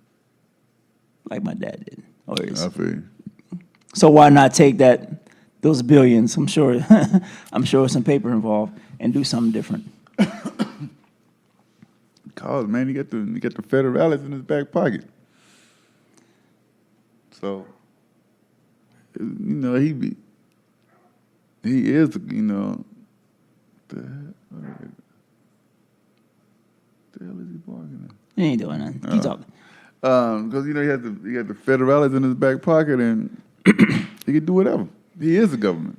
like my dad did. I feel you. So why not take those billions? I'm sure some paper involved and do something different. Cause man, he got the federales in his back pocket. So he is the hell is he barking at? He ain't doing nothing. Keep talking. Because he had the federales in his back pocket and he can do whatever. He is the government.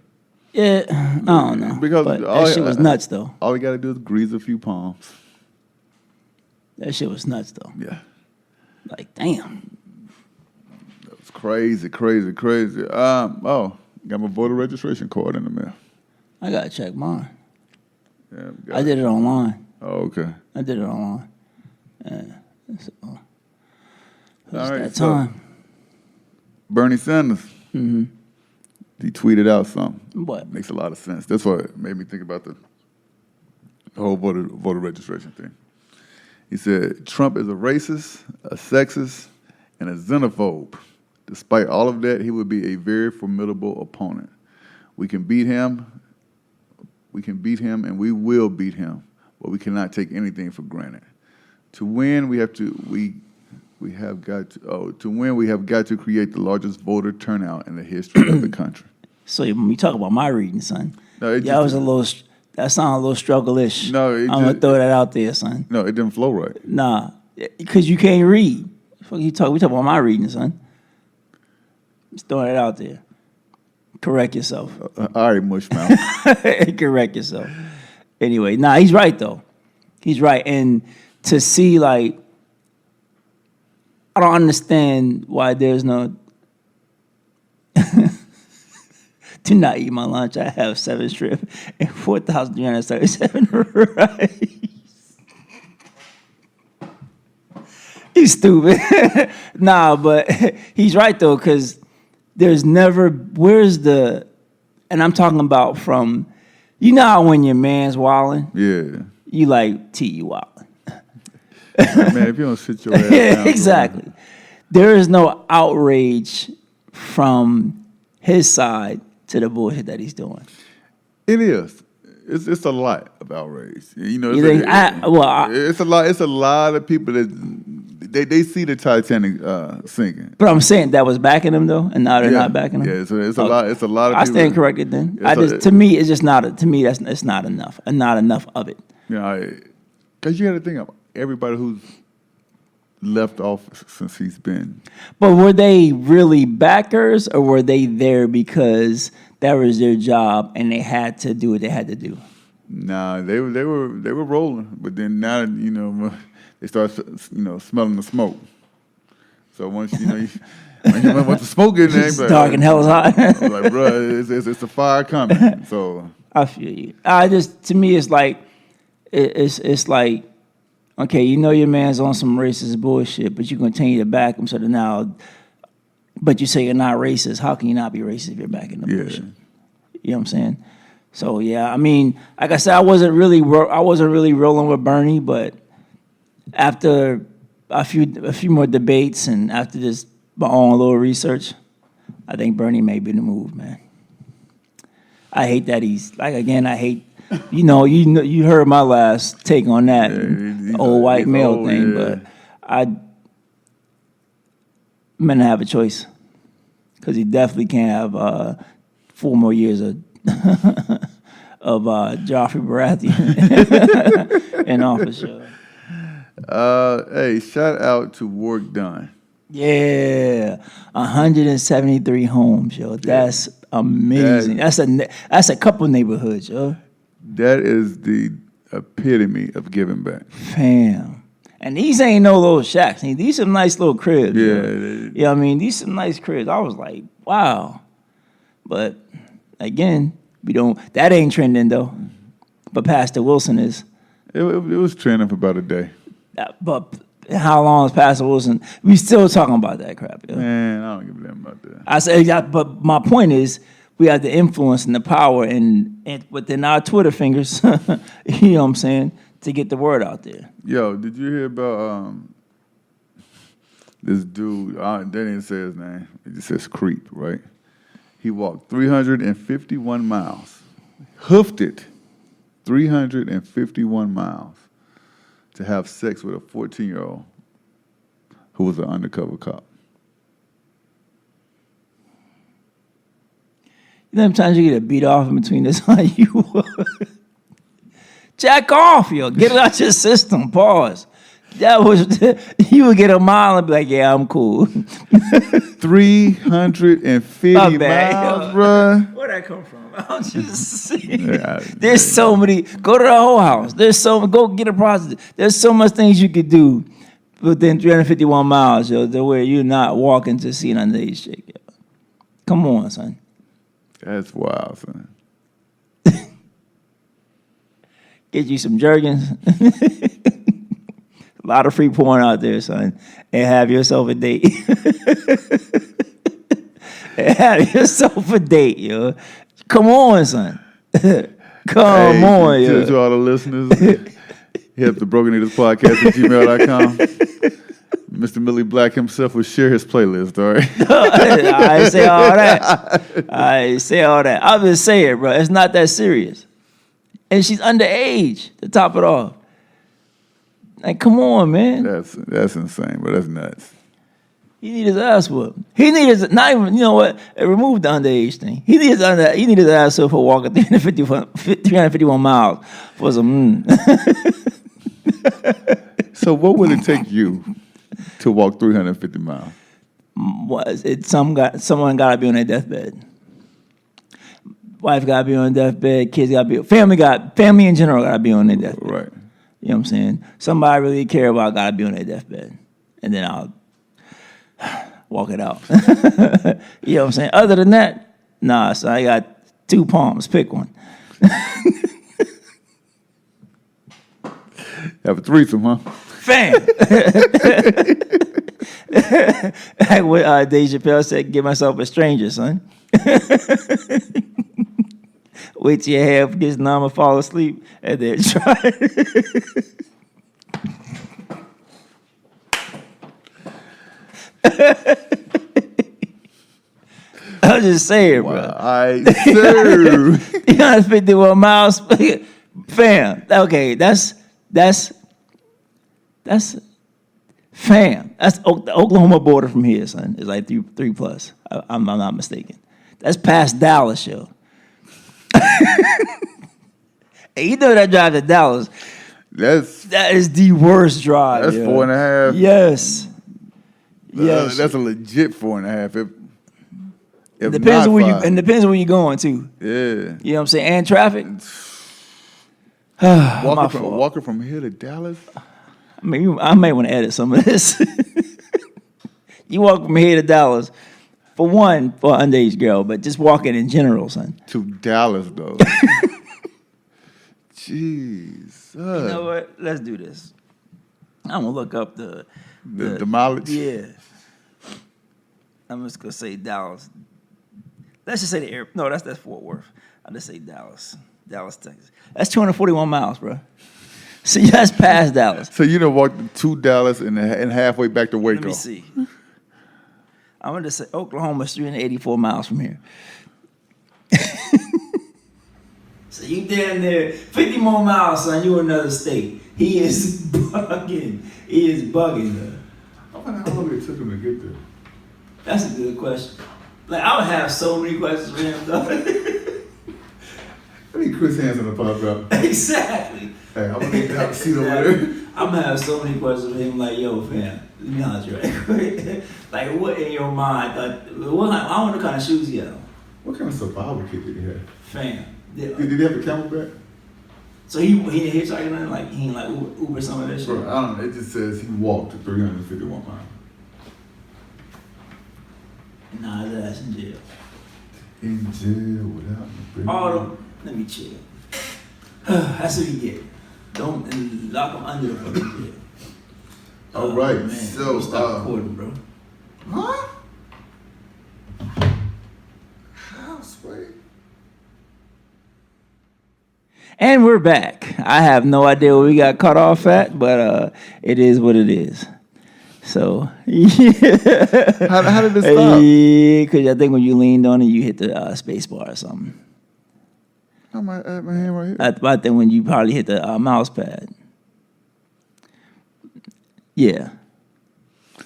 Yeah, I don't know. Because that shit was nuts, though. All he got to do is grease a few palms. That shit was nuts, though. Yeah. Like, damn. That was crazy. Got my voter registration card in the mail. I got to check mine. Yeah, I did it online. Oh, okay. I did it online. Yeah. So, it was all right, that time. So Bernie Sanders. Mm-hmm. He tweeted out something. What? Makes a lot of sense. That's what made me think about the whole voter registration thing. He said, Trump is a racist, a sexist, and a xenophobe. Despite all of that, he would be a very formidable opponent. We can beat him, and we will beat him, but we cannot take anything for granted. To win, we have to create the largest voter turnout in the history of the country. So when we talk about my reading, son, No, that sounded a little struggle-ish. No, I'm going to throw that out there, son. No, it didn't flow right. Nah, because you can't read. We talk about my reading, son. Just throwing it out there. Correct yourself. All right, mush mouth. Correct yourself. Anyway, he's right, though. He's right. And to see, like, I don't understand why there's no... Do not eat my lunch. I have 7 shrimp and 4,337 rice. You stupid. Nah, but he's right, though, because there's never... And I'm talking about from... You know how when your man's wilding? Yeah. You like, T, you wilding. Man, if you don't sit your ass down. Exactly. Bro. There is no outrage from his side to the bullshit that he's doing. It is. It's a lot of outrage. You know, it's a lot of people that they see the Titanic sinking. But I'm saying that was backing him though, and now they're not backing him. Yeah, it's a lot. It's a lot of. I people stand corrected then. To me, it's just not. To me, it's not enough, and not enough of it. Yeah, because you got to think of everybody who's left office since he's been. But were they really backers, or were they there because that was their job and they had to do what they had to do? Nah, they were rolling, but then now they start smelling the smoke. So once when the smoke in there, it's like, dark and hell's hot. Like, bro, it's a fire coming. So I feel you. To me, it's like it's like. Okay, your man's on some racist bullshit, but you continue to back him. So now, but you say you're not racist. How can you not be racist if you're backing the bullshit? You know what I'm saying? So yeah, I mean, like I said, I wasn't really rolling with Bernie, but after a few more debates and after just my own little research, I think Bernie may be the move, man. I hate that I hate. You heard my last take on that old white male thing, but I'm gonna have a choice because he definitely can't have 4 more years of Joffrey Baratheon in office. Hey, shout out to Work Done. Yeah, 173 homes, yo. That's amazing. That's a couple neighborhoods, yo. That is the epitome of giving back. Fam. And these ain't no little shacks. These some nice little cribs. Yeah. Yo. Yeah, I mean, these some nice cribs. I was like, wow. But again, that ain't trending though. But Pastor Wilson is. It was trending for about a day. But how long is Pastor Wilson? We still talking about that crap, yo. Man, I don't give a damn about that. I say, but my point is, we have the influence and the power and within our Twitter fingers, you know what I'm saying, to get the word out there. Yo, did you hear about this dude? They didn't say his name. It just says Creep, right? He walked 351 miles, hoofed it 351 miles to have sex with a 14-year-old who was an undercover cop. You know how many times you get a beat off in between this? You jack off, yo. Get it out your system. Pause. That was you would get a mile and be like, yeah, I'm cool. 350 miles, bruh. Where'd that come from? I'm just saying. There's so many. Go to the whole house. Go get a prostitute. There's so much things you could do within 351 miles, yo, to where you're not walking to see an underage chick, yo. Come on, son. That's wild, son. Get you some Jergens. A lot of free porn out there, son. And have yourself a date. Have yourself a date, yo. Come on, son. Come on, yo. To all the listeners, hit up the Broken Needles Podcast at gmail.com. Mr. Millie Black himself will share his playlist, all right? I ain't say all that. I'll just say it, bro. It's not that serious. And she's underage to top it off. Like, come on, man. That's insane, but that's nuts. He needs his ass whooped. He needs not even, you know what? Remove the underage thing. He needs his ass whooped for walking 351 miles for some. So what would it take you to walk 350 miles? Someone got to be on their deathbed. Wife got to be on their deathbed. Kids got to be. Family in general got to be on their deathbed. Right. You know what I'm saying? Somebody I really care about got to be on their deathbed, and then I'll walk it out. You know what I'm saying? Other than that, nah. So I got 2 palms. Pick one. Have a threesome, huh? Fam. Like what Dave Chappelle said, give myself a stranger, son. Wait till your half gets numb and fall asleep, and then try. I'm just saying, bro. I sir. 351 miles, fam. Okay, that's fam. That's the Oklahoma border from here, son. It's like three plus. I'm not mistaken. That's past Dallas, yo. Hey, you know that drive to Dallas? That is the worst drive. That's 4.5. Yes. Yes. That's a legit 4.5. If depends on where you're going too. Yeah. You know what I'm saying? And traffic. Walking from here to Dallas. I mean, I may want to edit some of this. You walk from here to Dallas, for an underage girl, but just walking in general, son. To Dallas, though. Jeez. You know what? Let's do this. I'm gonna look up the mileage. Yeah. I'm just gonna say Dallas. Let's just say the air. No, that's Fort Worth. I'll just say Dallas, Texas. That's 241 miles, bro. See, that's past Dallas. So you done walked to Dallas and halfway back to Waco. Let me see. I'm going to say Oklahoma's 384 miles from here. So you damn near 50 more miles, son. You in another state. He is bugging. I wonder how long it took him to get there. That's a good question. Like, I would have so many questions for him, though. I need Chris Hansen to pop up. Exactly. Hey, I'm gonna need to have a seat over there. I'm gonna have so many questions with him. Like, yo, fam, let me holler right quick. Like, what in your mind? I wonder what kind of shoes he had on. What kind of survival kit did he have? Fam. Did he have a Camelback? So he didn't hitchhike nothing? Like, he didn't like Uber some of that shit? Bro, I don't know. It just says he walked 351 miles. Nah, that's in jail. In jail without no Oh, let me chill. That's what you get. Don't and lock him under the fucking jail. All right, man. so Stop recording, bro. Huh? How sweet. And we're back. I have no idea where we got cut off at, but it is what it is. So, yeah. How did it stop? Yeah, because I think when you leaned on it, you hit the space bar or something. I'm at my hand right here. I think when you probably hit the mouse pad. Yeah.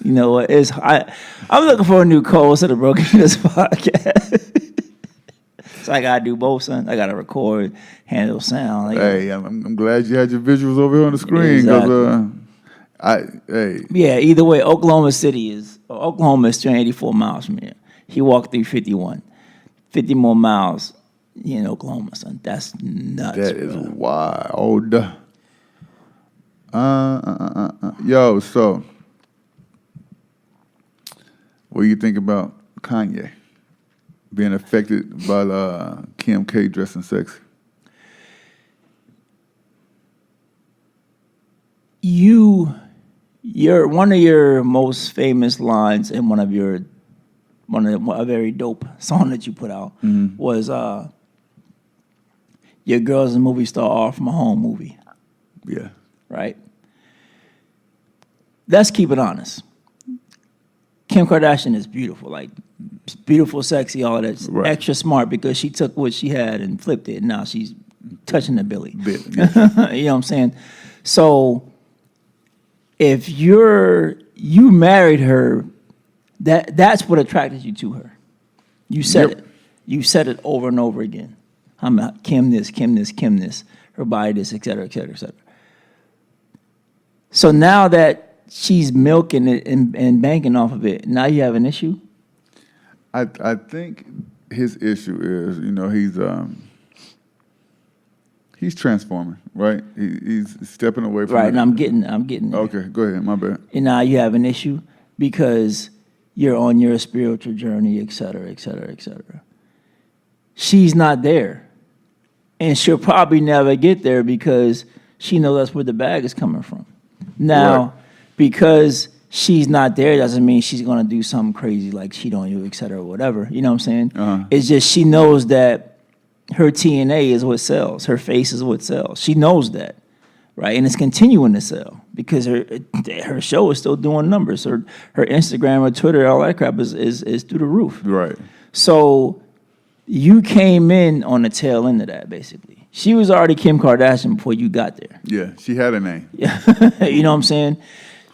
You know what? I'm looking for a new co-host of the Broken Needles podcast. So I gotta do both, son. I gotta record, handle sound. Hey, I'm glad you had your visuals over here on the screen because Yeah, either way, Oklahoma is 384 miles from here. He walked 351. 50 more miles in Oklahoma, son. That's nuts. That is wild. Yo, so what do you think about Kanye being affected by Kim K dressing sexy? Your one of your most famous lines in a very dope song that you put out was your girl's a movie star all from a home movie. Yeah. Right? Let's keep it honest. Kim Kardashian is beautiful, like beautiful, sexy, all that. Right. Extra smart because she took what she had and flipped it, and now she's touching the Billy. Yeah. You know what I'm saying? So if you married her, that's what attracted you to her. You said it. You said it over and over again. I'm Kim this, Kim this, Kim this, her body this, et cetera, et cetera, et cetera. So now that she's milking it and banking off of it, now you have an issue? I think his issue is, he's transforming, right? He's stepping away from right, it. and I'm getting it. Okay, go ahead, my bad. And now you have an issue because you're on your spiritual journey, et cetera, et cetera, et cetera. She's not there. And she'll probably never get there because she knows that's where the bag is coming from. Now, because she's not there doesn't mean she's going to do something crazy like cheat on you, et cetera, or whatever. You know what I'm saying? Uh-huh. It's just she knows that her TNA is what sells. Her face is what sells. She knows that, right? And it's continuing to sell because her show is still doing numbers. Her Instagram or Twitter, all that crap is through the roof. Right. So you came in on the tail end of that, basically. She was already Kim Kardashian before you got there. Yeah, she had a name. Yeah, you know what I'm saying?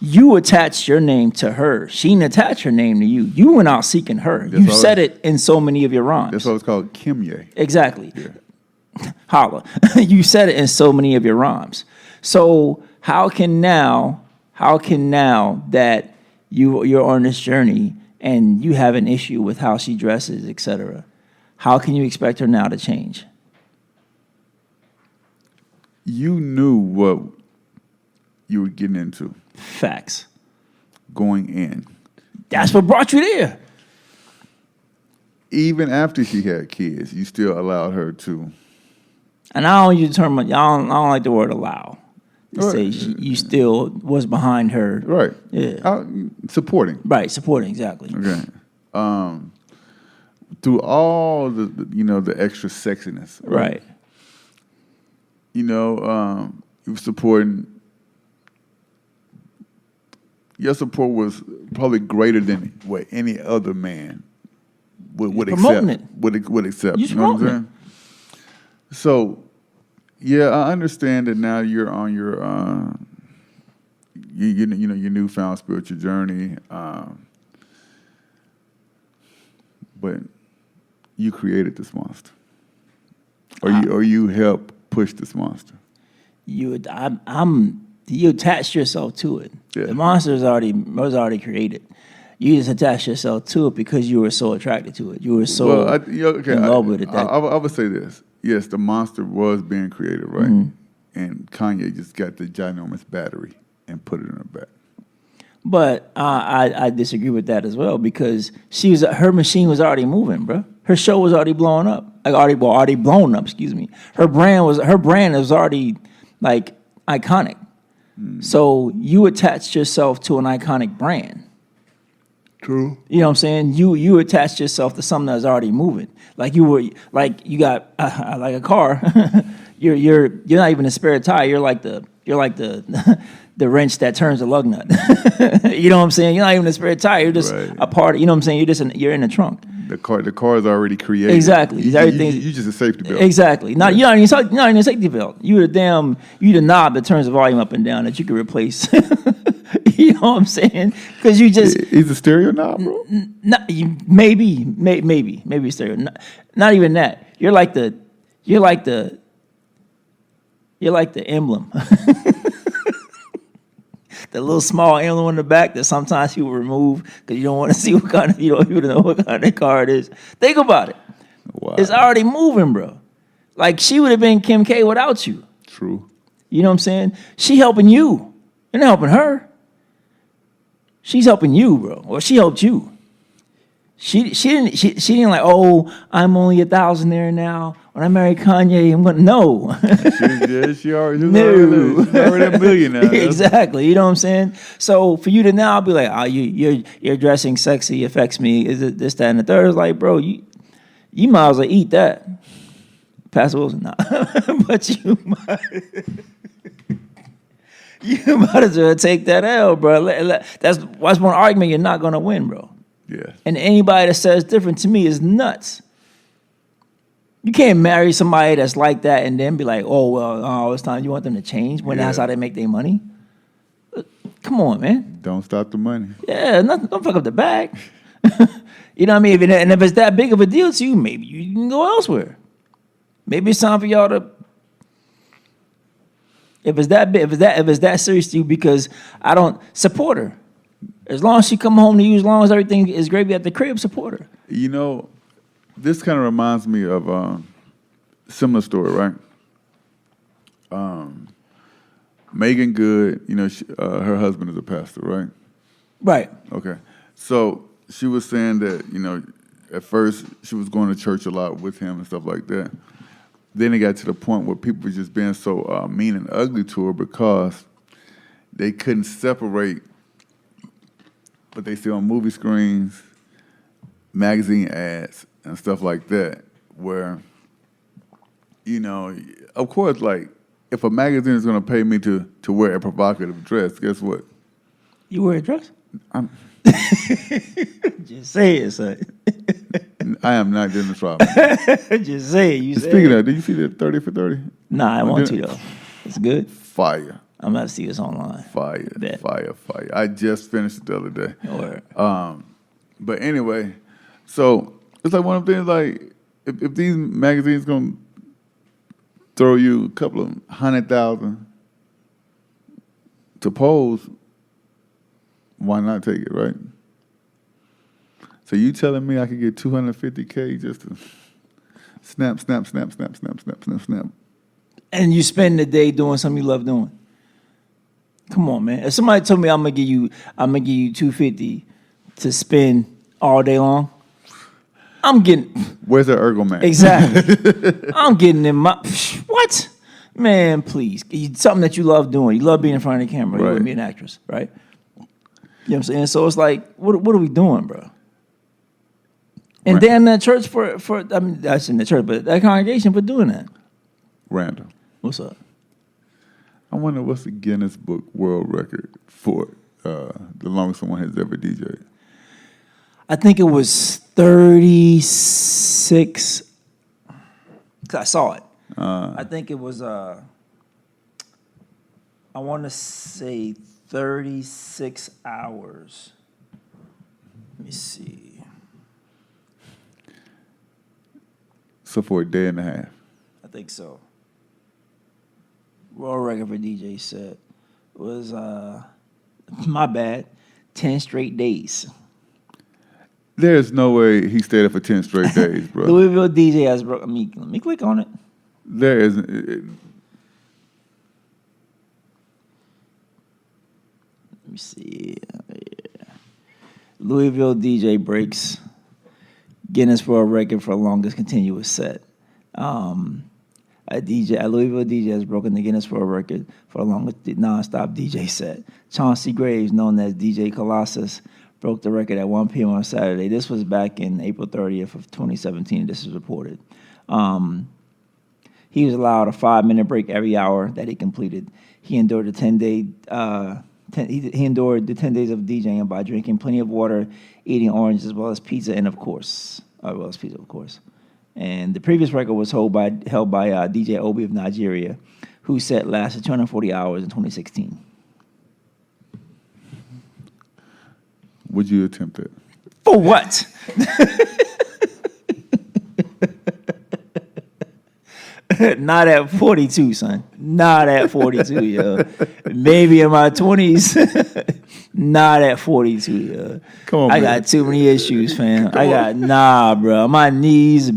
You attached your name to her. She didn't attach her name to you. You went out seeking her. You said it in so many of your rhymes. That's why it's called Kimye. Exactly. Yeah. Holla. You said it in so many of your rhymes. So how can now that you're on this journey and you have an issue with how she dresses, etc., how can you expect her now to change? You knew what you were getting into. Facts. Going in. That's what brought you there. Even after she had kids, you still allowed her to. And I don't use the term, I don't like the word allow. To say you still was behind her. Right. Yeah. Supporting. Right, supporting, exactly. Okay. Through all the extra sexiness. Right. You were supporting. Your support was probably greater than what any other man would accept. Would accept. You know what I'm saying? So, yeah, I understand that now you're on your your newfound spiritual journey, but you created this monster, or you helped push this monster. you attached yourself to it. Yeah. The monster was already created. You just attached yourself to it because you were so attracted to it. You were so in love with it. I would say this. Yes, the monster was being created, right? Mm-hmm. And Kanye just got the ginormous battery and put it in her back. But I disagree with that as well because her machine was already moving, bro. Her show was already blowing up, already blown up. Excuse me. Her brand was already like iconic. So you attached yourself to an iconic brand. True. You know what I'm saying? You attached yourself to something that's already moving. Like you got like a car. you're not even a spare tire. You're like the the wrench that turns the lug nut. You know what I'm saying? You're not even a spare tire. You're just a part. You know what I'm saying? You're in the trunk. The car is already created. Exactly. You just a safety belt. Exactly. You're not even a safety belt. You the knob that turns the volume up and down that you can replace. You know what I'm saying? Because you just he's a stereo knob, bro. Maybe stereo. Not even that. You're like the emblem. The little small emblem on the back that sometimes people remove because you don't want to see what kind of, you don't know what kind of car it is. Think about it. Wow. It's already moving, bro. Like she would have been Kim K without you. True. You know what I'm saying? She helping you. You're not helping her. She's helping you, bro. Or she helped you. She didn't like, oh, I'm only 1,000 there now. When I marry Kanye, I'm gonna no. She already she's already a millionaire. Exactly. You know what I'm saying? So for you to now be like, oh, you're dressing sexy affects me. Is it this, that, and the third? It's like, bro, you might as well eat that. Pastor Wilson, nah. But you might as well take that L, bro. That's one argument you're not gonna win, bro. Yeah. And anybody that says different to me is nuts. You can't marry somebody that's like that and then be like, it's time. You want them to change when that's how they make their money? Come on, man. Don't stop the money. Yeah, don't fuck up the bag. You know what I mean? And if it's that big of a deal to you, maybe you can go elsewhere. Maybe it's time for y'all to. If it's that serious to you, because I don't support her. As long as she come home to you, as long as everything is gravy at the crib, support her. You know, this kind of reminds me of similar story, right? Megan Good, you know, her husband is a pastor, right? Right. Okay. So she was saying that, you know, at first she was going to church a lot with him and stuff like that. Then it got to the point where people were just being so mean and ugly to her because they couldn't separate what they see on movie screens, magazine ads, and stuff like that, where, you know, of course, like, if a magazine is going to pay me to wear a provocative dress, guess what? You wear a dress? Just say it, son. I am not doing this problem. Just say it. Speaking of that, did you see that 30 for 30? Nah, I want to, though. It's good. Fire. I'm about to see this online. Fire. I just finished it the other day. Word. But anyway, so it's like one of them things, like, if these magazines going to throw you a couple of 100,000 to pose, why not take it, right? So you telling me I could get $250K just to snap. And you spend the day doing something you love doing. Come on, man. If somebody told me I'm gonna give you $250 to spend all day long, I'm getting. Where's the ergomat? Exactly. I'm getting in my what? Man, please. Something that you love doing. You love being in front of the camera. Right. You want to be an actress, right? You know what I'm saying? So it's like, what are we doing, bro? And right. damn that church I mean, that's in the church, but that congregation for doing that. Randall. What's up? I wonder what's the Guinness Book World Record for the longest someone has ever DJed. I think it was 36. I saw it. I think it was, I want to say 36 hours. Let me see. So for a day and a half. I think so. World record for DJ set was my bad, 10 straight days. There's no way he stayed up for 10 straight days, bro. Louisville DJ has broken. Let me click on it. There isn't. Let me see. Yeah. Louisville DJ breaks Guinness World Record for longest continuous set. A Louisville DJ has broken the Guinness World Record for the longest non-stop DJ set. Chauncey Graves, known as DJ Colossus, broke the record at 1 p.m. on Saturday. This was back in April 30th of 2017. This is reported. He was allowed a 5-minute break every hour that he completed. He endured the 10-day. He endured the 10 days of DJing by drinking plenty of water, eating oranges, as well as pizza, of course. And the previous record was held by DJ Obi of Nigeria, whose set lasted 240 hours in 2016. Would you attempt it? For what? Not at 42, son. Not at 42, yo. Maybe in my 20s. Not at 42, yo. Come on, I man. got too many issues, fam. Bro. My knees,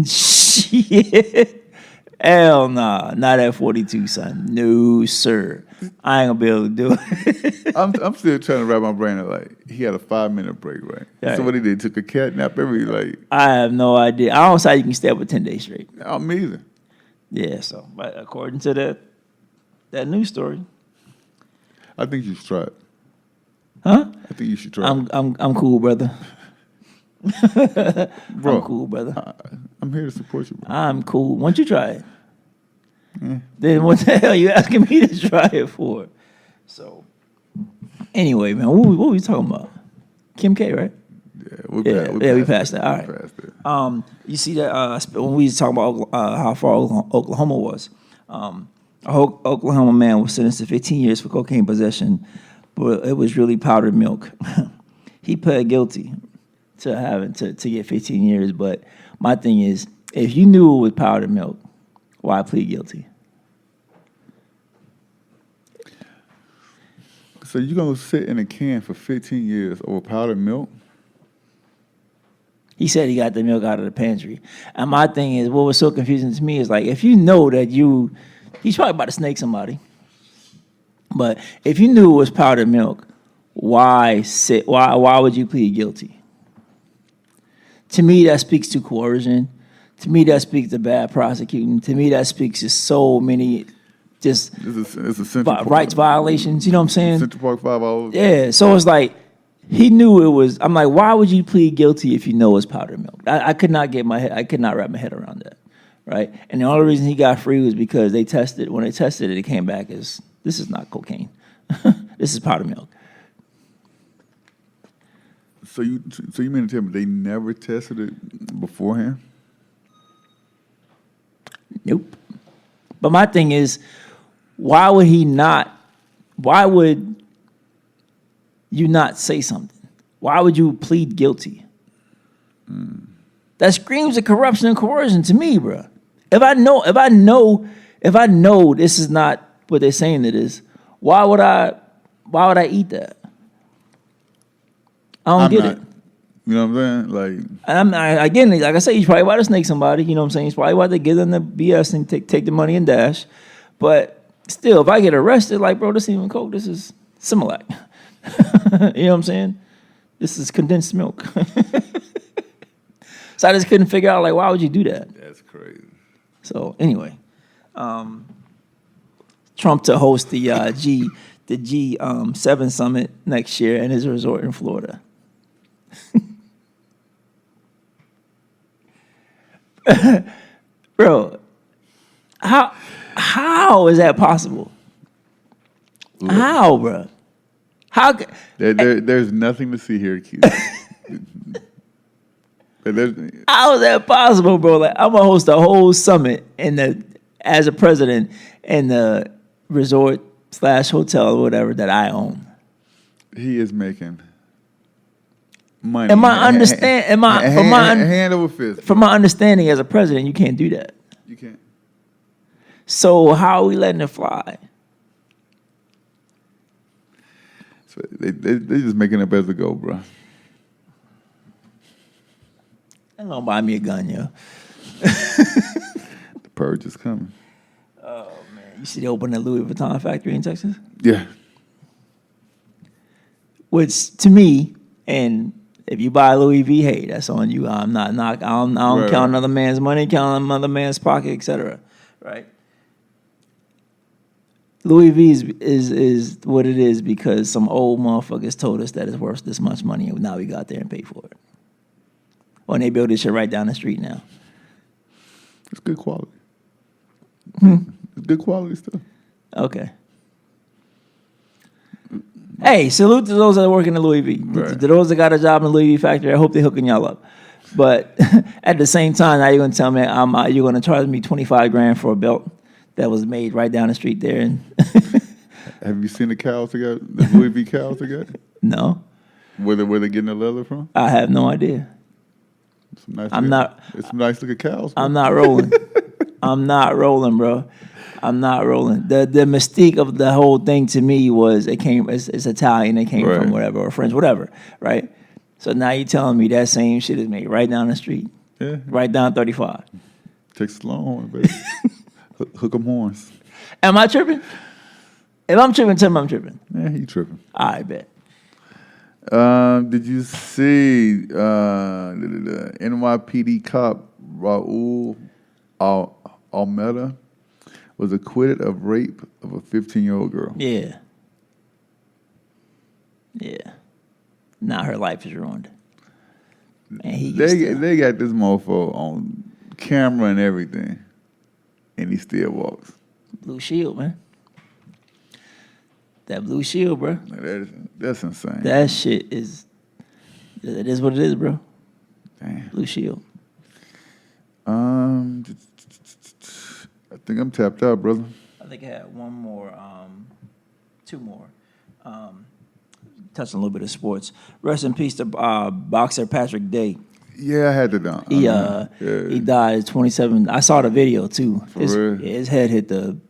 shit. Hell nah. Not at 42, son. No, sir. I ain't gonna be able to do it. I'm still trying to wrap my brain around, like, he had a 5-minute break, right? Right. So what he did, took a cat nap I have no idea. I don't see how you can stay up for 10 days straight. Amazing. Yeah, so, but according to that news story. I think you should try it. Huh? I think you should try it. I'm cool, brother. Bro, I'm cool, brother. I'm here to support you, bro. I'm cool. Why don't you try it? Then what the hell are you asking me to try it for? So, anyway, man, what we talking about? Kim K, right? Yeah, we passed that. All right. You see that when we was talking about how far Oklahoma was, a Oklahoma man was sentenced to 15 years for cocaine possession, but it was really powdered milk. He pled guilty to get 15 years, but my thing is, if you knew it was powdered milk, why plead guilty? So you're going to sit in a can for 15 years over powdered milk? He said he got the milk out of the pantry. And my thing is, what was so confusing to me is, like, if you know that he's probably about to snake somebody. But if you knew it was powdered milk, why would you plead guilty? To me, that speaks to coercion. To me, that speaks to bad prosecuting. To me, that speaks to so many just rights violations. You know what I'm saying? Central Park 5 hours. Yeah, so it's like, he knew it was. I'm like, why would you plead guilty if you know it's powdered milk? I could not wrap my head around that, right? And the only reason he got free was because when they tested it, it came back as, this is not cocaine. This is powdered milk. So you mean to tell me they never tested it beforehand? Nope. But my thing is, why would you not say something? Why would you plead guilty? That screams of corruption and coercion to me, bro. If I know this is not what they're saying it is, why would I eat that? I don't get it. You know what I'm saying? Again, like I say, he's probably about to snake somebody. You know what I'm saying? He's probably about to give them the BS and take the money and dash. But still, if I get arrested, like, bro, this isn't even coke. This is Similac. You know what I'm saying? This is condensed milk. So I just couldn't figure out, like, why would you do that? That's crazy. So anyway, Trump to host the G7 summit next year in his resort in Florida. Bro, how is that possible? Look, how, bro? There's nothing to see here, Q. How is that possible, bro? Like, I'm gonna host a whole summit as a president in the resort / hotel or whatever that I own. He is making money. Hand over fist. From my understanding, as a president, you can't do that. You can't. So how are we letting it fly? So they just making up as it go, bro. They're gonna buy me a gun, yo. The purge is coming. Oh man, you see they opened that Louis Vuitton factory in Texas? Yeah. Which to me, and if you buy Louis V, hey, that's on you. I'm not knock. I don't Right. count another man's money, count another man's pocket, etc. Right? Louis V is what it is because some old motherfuckers told us that it's worth this much money, and now we got there and paid for it. Well, they build this shit right down the street now. It's good quality. It's good quality stuff. Okay. Hey, salute to those that work in the Louis V. Right. To those that got a job in the Louis V factory, I hope they're hooking y'all up. But at the same time, now you're gonna tell me you're gonna charge me $25,000 for a belt that was made right down the street there. And Have you seen the cows they got? The Louis V cows they got? no, Where they getting the leather from? I have no idea. Some nice I'm not- It's some nice looking cows. Bro. I'm not rolling. I'm not rolling, bro. I'm not rolling. The mystique of the whole thing to me was it's Italian. It came Right. from whatever, or French, whatever, right? So now you're telling me that same shit is made right down the street, Yeah. right down 35. Texas Longhorn, baby. Hook 'em horns. Am I tripping? If I'm tripping, tell me I'm tripping. Yeah, you tripping. I bet. Did you see the NYPD cop Raul Almeida was acquitted of rape of a 15-year-old girl? Yeah. Yeah. Now her life is ruined. Man, They got this mofo on camera and everything, and he still walks. Blue Shield, man. That Blue Shield, bro. That's insane. That shit is. It is what it is, bro. Damn. Blue Shield. I think I'm tapped out, brother. I think I had one more, two more. Touching a little bit of sports. Rest in peace to boxer Patrick Day. Yeah, I had to done. He died at 27. I saw the video too. real? His head hit that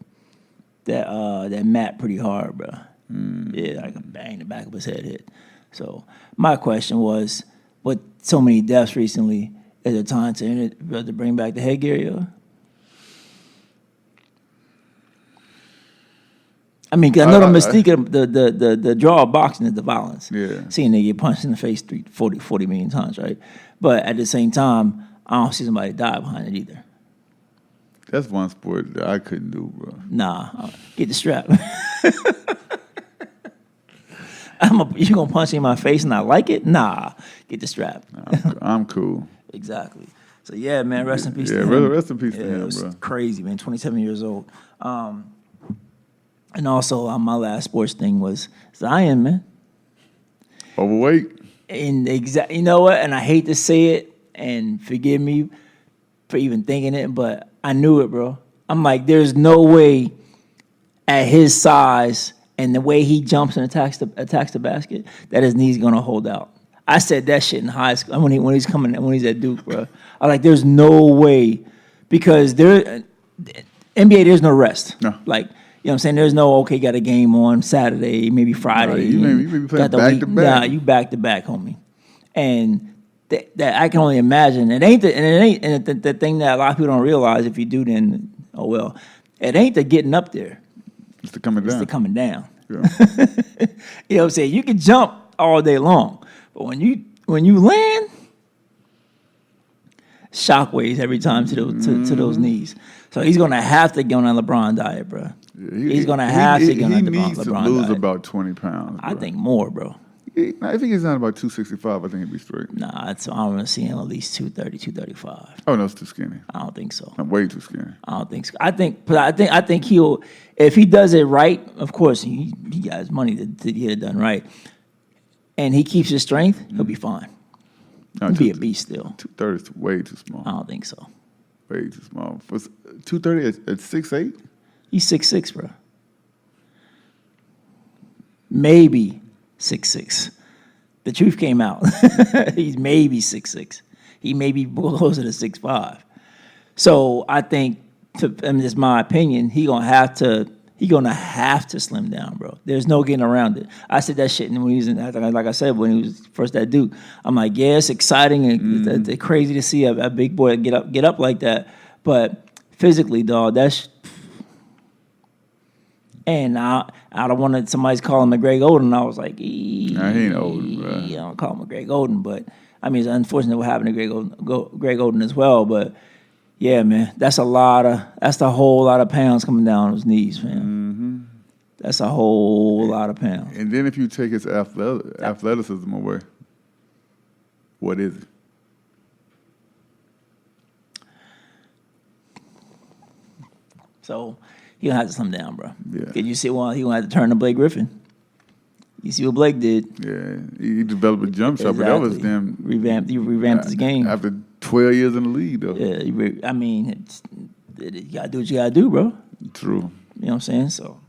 mat pretty hard, bro. Yeah, like a bang, the back of his head hit. So my question was, with so many deaths recently, is it time to bring back the headgear? Yo? I mean, 'cause I know the mystique of the draw of boxing is the violence. Yeah. Seeing they get punched in the face 40 million times, right? But at the same time, I don't see somebody die behind it either. That's one sport that I couldn't do, bro. Nah, get the strap. You gonna punch me in my face and I like it? Nah, get the strap. I'm cool. Exactly. So yeah, man, rest in peace Yeah, to him. rest in peace to him, it was bro. crazy, man. 27 years old. And also, my last sports thing was Zion, man. Overweight. And you know what? And I hate to say it, and forgive me for even thinking it, but I knew it, bro. I'm like, there's no way at his size and the way he jumps and attacks the basket that his knee's gonna hold out. I said that shit in high school when he's at Duke, bro. I like, there's no way because NBA there's no rest. No. Like. You know what I'm saying? There's no, okay, got a game on Saturday, maybe Friday. You may be playing got the back to back. Nah, you back to back, homie. And that I can only imagine. The thing that a lot of people don't realize, if you do, then, oh well. It ain't the getting up there. It's the coming It's down. the coming down. Yeah. You know what I'm saying? You can jump all day long. But when you land, shockwaves every time to those knees. So he's going to have to go on a LeBron diet, bro. He's going to have to go on a LeBron diet. He needs to lose about 20 pounds, bro. I think more, bro. I think he's down about 265. I think he'd be straight. Nah, I want to see him at least 230, 235. Oh, no, it's too skinny. I don't think so. I'm way too skinny. I don't think so. I think he'll, if he does it right, of course, he got his money to get it done right, and he keeps his strength, he'll be fine. No, He'll be a beast still. 230 is way too small. I don't think so. Way too small. For 230 at 6'8"? He's 6'6", bro. Maybe 6'6". The truth came out. He's maybe 6'6". He may be closer to 6'5". So I think and it's my opinion, he gonna have to slim down, bro. There's no getting around it. I said that shit when he was like I said, when he was first at Duke. I'm like, yeah, it's exciting and it's crazy to see a big boy get up like that. But physically, dog, that's. And I don't want somebody's calling him Greg Oden. I was like, he ain't Oden, bro. I don't call him Greg Oden, but I mean, it's unfortunate what happened to Greg Oden as well. But yeah, man, that's a whole lot of pounds coming down his knees, man. Mm-hmm. That's a whole lot of pounds. And then if you take his athleticism away, what is it? So he gonna have to slim down, bro. Yeah. Cause you see, well, he gonna have to turn to Blake Griffin. You see what Blake did? Yeah, he developed a jump shot, but that was damn revamped his game after 12 years in the league, though. Yeah, I mean, you gotta do what you gotta do, bro. True. You know what I'm saying? So,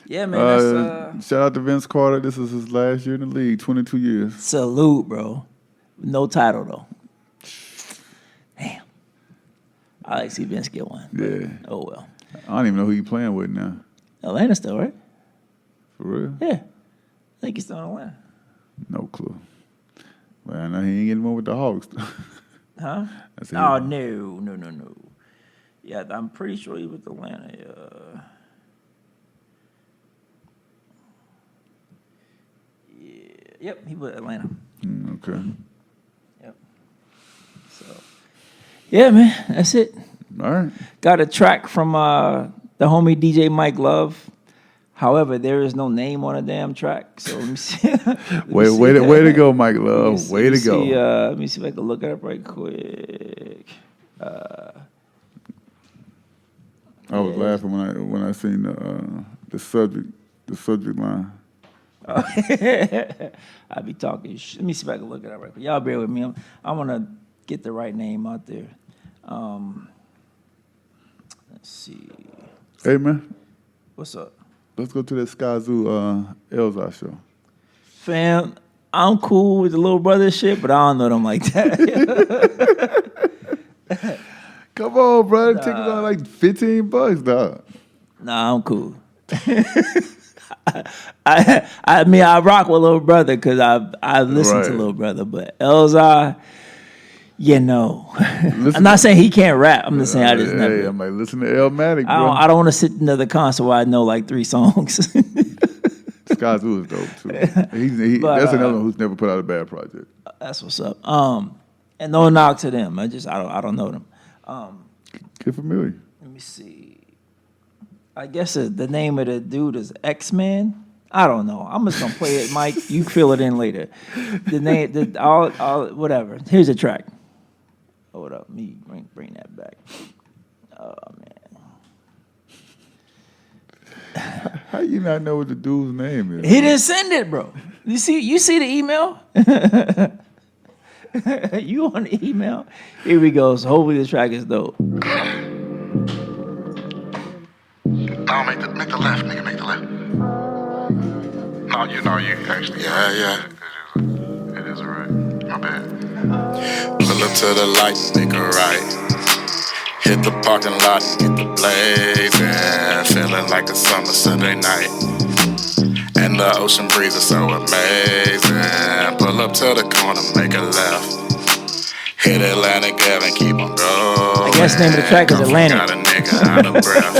yeah, man. Shout out to Vince Carter. This is his last year in the league, 22 years. Salute, bro. No title though. Damn. I like to see Vince get one. Yeah. Oh well. I don't even know who you playing with now. Atlanta still, right? For real? Yeah. I think he's still in Atlanta. No clue. Well, I know he ain't getting one with the Hawks. Huh? Oh, no. Yeah, I'm pretty sure he was with Atlanta. Yep, he was Atlanta. Okay. Yep. So, yeah, man, that's it. All right. Got a track from the homie DJ Mike Love. However, there is no name on a damn track. So let me see. Way to go, Mike Love. Way to go. Let me see if I can look it up right quick. I was laughing when I seen the subject line. I be talking. Let me see if I can look it up right quick. Y'all bear with me. I want to get the right name out there. Let's see. Hey, man. What's up? Let's go to that Sky Zoo Elzar show. Fam, I'm cool with the little brother shit, but I don't know them like that. Come on, bro. Tickets are like $15, dog. Nah, I'm cool. I mean, I rock with little brother because I listen to little brother, but Elzar, you know. I'm not saying he can't rap. I'm just saying I just never. Hey, I'm like, listen to Elmatic, bro. I don't want to sit in another concert where I know like 3 songs. Sky Zoo is dope too. That's another one who's never put out a bad project. That's what's up. And no knock to them. I don't know them. Get familiar. Let me see. I guess the name of the dude is X-Man. I don't know. I'm just gonna play it, Mike. You fill it in later. The name, all whatever. Here's a track. Hold up, me bring that back. Oh man. How you not know what the dude's name is? He didn't send it, bro. You see the email? You on the email? Here we go. So hopefully this track is dope. No, make the left, nigga, make the left. No, you actually. Yeah. It is alright. My bad. Pull up to the light, make a right. Hit the parking lot and get the blazing. Feeling like a summer Sunday night. And the ocean breeze is so amazing. Pull up to the corner, make a left. Hit Atlantic Ave and keep on going. I guess the name of the track is Atlantic. Got a nigga out of breath.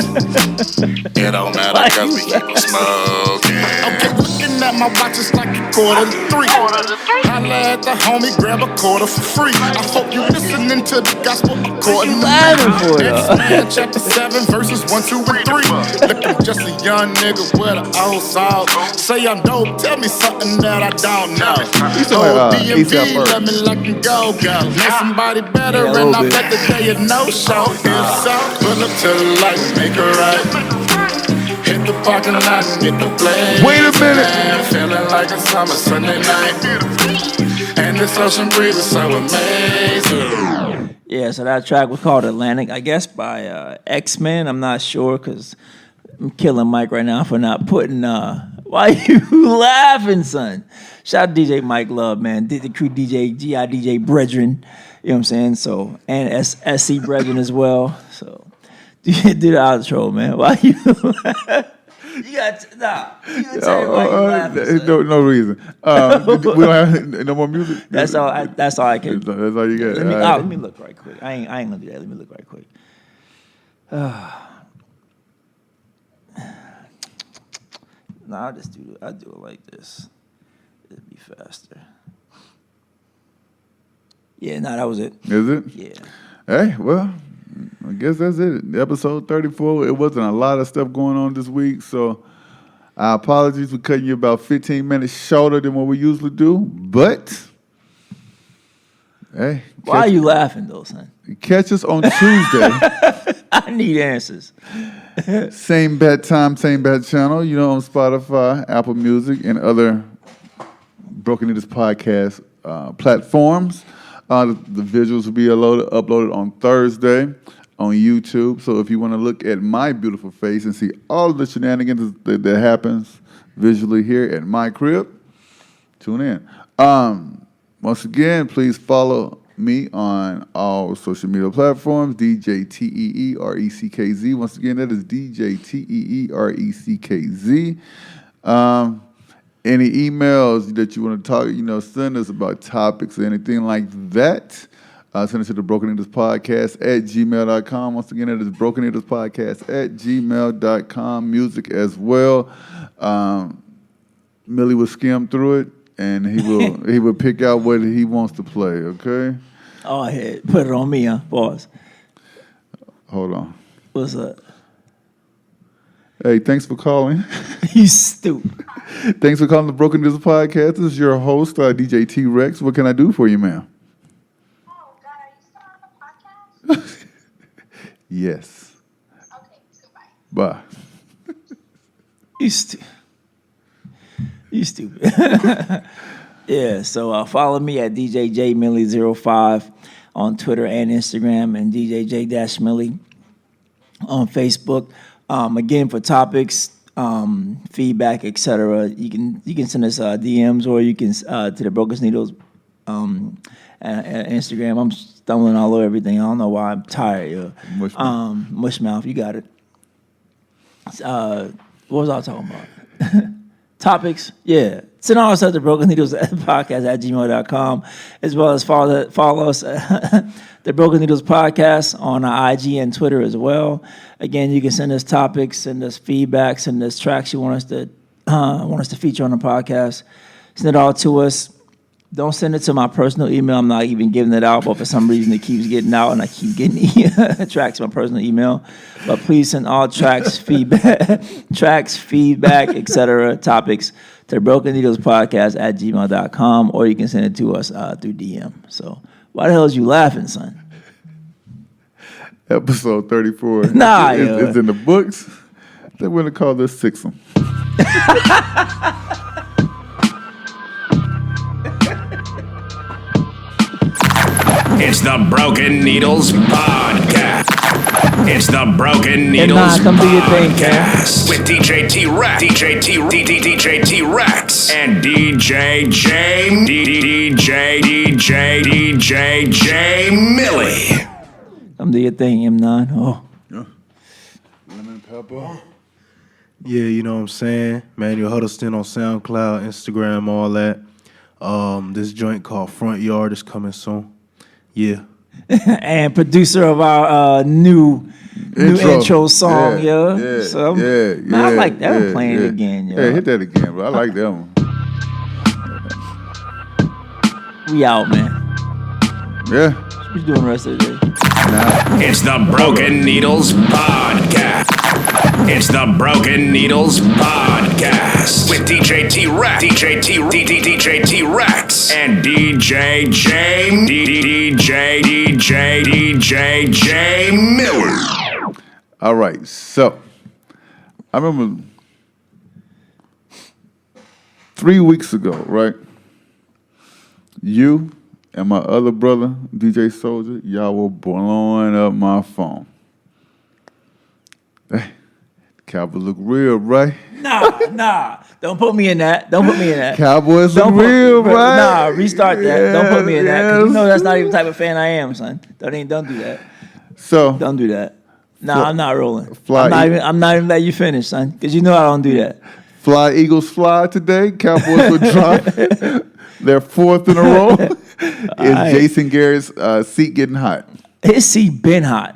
It don't matter cause we keep on smoking. Okay, looking at my watch, it's like 2:45. Holla at the homie, grab a quarter for free. I hope you listening to the gospel according to X-Man chapter 7 verses 1, 2, and 3. Looking just a young nigga with an old soul. Say I'm dope, tell me something that I don't know. DMV, let me let me go. Need somebody better, and I bet that they a no-show. If so, pull up to the light, make a right. Hit the parking lot and get the blaze. Wait a minute. Feeling like a summer Sunday night. And this ocean breeze is so amazing. Yeah, so that track was called Atlantic, I guess by X-Men. I'm not sure because I'm killing Mike right now for not putting. Why you laughing, son? Shout out to DJ Mike Love, man. Did the crew DJ, GI DJ Brethren. You know what I'm saying? So, and SC Brethren as well. So, Do the outro, man. Why you? You got You can tell me why you laughing. No reason. We don't have no more music. That's all. That's all I can. That's all you got. Let me look right quick. I ain't gonna do that. Let me look right quick. I'll just do it. I'll do it like this. It'd be faster. Yeah, that was it. Is it? Yeah. Hey, well, I guess that's it. Episode 34. It wasn't a lot of stuff going on this week, so our apologies for cutting you about 15 minutes shorter than what we usually do. But hey, why are you laughing though, son? Catch us on Tuesday. I need answers. Same bad time, same bad channel. On Spotify, Apple Music, and other Broken Needles podcast platforms. The visuals will be uploaded on Thursday on YouTube. So if you want to look at my beautiful face and see all the shenanigans that happens visually here at my crib, tune in. Once again, please follow me on all social media platforms, DJ TEERECKZ. Once again, that is DJ TEERECKZ. Any emails that you want to talk, send us about topics or anything like that. Send it to the Broken Needles Podcast at gmail.com. Once again, it is Broken Needles Podcast at gmail.com. Music as well. Millie will skim through it, and he will pick out what he wants to play, okay? Oh, hey, put it on me, huh? Pause. Hold on. What's up? Hey, thanks for calling. You stupid. Thanks for calling the Broken Needles Podcast. This is your host, DJ T-Rex. What can I do for you, ma'am? Oh, God, are you still on the podcast? Yes. Okay, goodbye. Bye. You stupid. Yeah, so follow me at DJJMillie05 on Twitter and Instagram, and DJJ-Millie on Facebook. Again, for topics, feedback, etc., you can send us DMs, or you can to the Broken Needles Instagram. I'm stumbling all over everything. I don't know why. I'm tired. Yo. Mushmouth. You got it. What was I talking about? Topics, yeah. Send all us at the Broken Needles Podcast at gmail.com, as well as follow us the Broken Needles Podcast on IG and Twitter as well. Again, you can send us topics, send us feedback, send us tracks you want us to feature on the podcast. Send it all to us. Don't send it to my personal email. I'm not even giving it out, but for some reason it keeps getting out, and I keep getting tracks to my personal email. But please send all tracks, feedback, etc., topics to the Broken Needles Podcast at gmail.com, or you can send it to us through DM. So why the hell is you laughing, son? Episode 34. It's in the books. Then we're going to call this Sixsome. It's the Broken Needles Podcast. It's the Broken Needles come do your thing, Podcast with DJ T-Rex, DJ T-Rex, and DJ Millie. Come do your thing, M9. Oh. Lemon pepper. Yeah, you know what I'm saying? Manuel Huddleston on SoundCloud, Instagram, all that. This joint called Front Yard is coming soon. Yeah. And producer of our new intro song, yo. Yeah, so, man, I like that. I'm playing it again, yo. Yeah, hit that again, bro. I like that one. We out, man. Yeah. What you doing the rest of the day? It's the Broken Needles Podcast. It's the Broken Needles Podcast with DJ T-Rex, DJ T-Rex, and DJ Millie. All right, so I remember 3 weeks ago, right? You and my other brother, DJ Soldier, y'all were blowing up my phone. Hey, the Cowboys look real, right? Nah. Don't put me in that. Cowboys look real, right? Nah, restart that. Don't put me in that. 'Cause you know that's not even the type of fan I am, son. Don't do that. So Don't do that. No, I'm not rolling. Fly I'm not even letting you finish, son, because you know I don't do that. Fly Eagles fly today. Cowboys will drop their fourth in a row. Is Jason Garrett's seat getting hot? His seat been hot.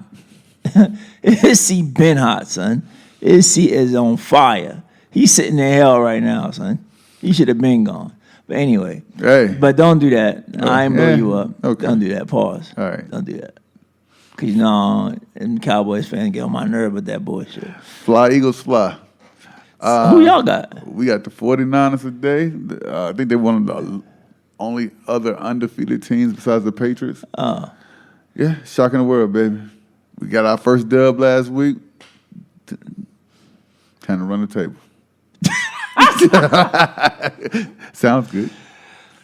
His seat been hot, son. His seat is on fire. He's sitting in hell right now, son. He should have been gone. But anyway. Hey. But don't do that. I ain't blow you up. Okay. Don't do that. Pause. All right. Don't do that. Because, you know, and Cowboys fans get on my nerve with that bullshit. Fly Eagles fly. Who y'all got? We got the 49ers today. I think they're one of the only other undefeated teams besides the Patriots. Yeah, shocking the world, baby. We got our first dub last week. Time to run the table. Sounds good.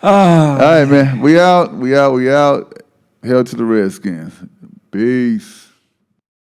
All right, man. We out. Hail to the Redskins. Peace.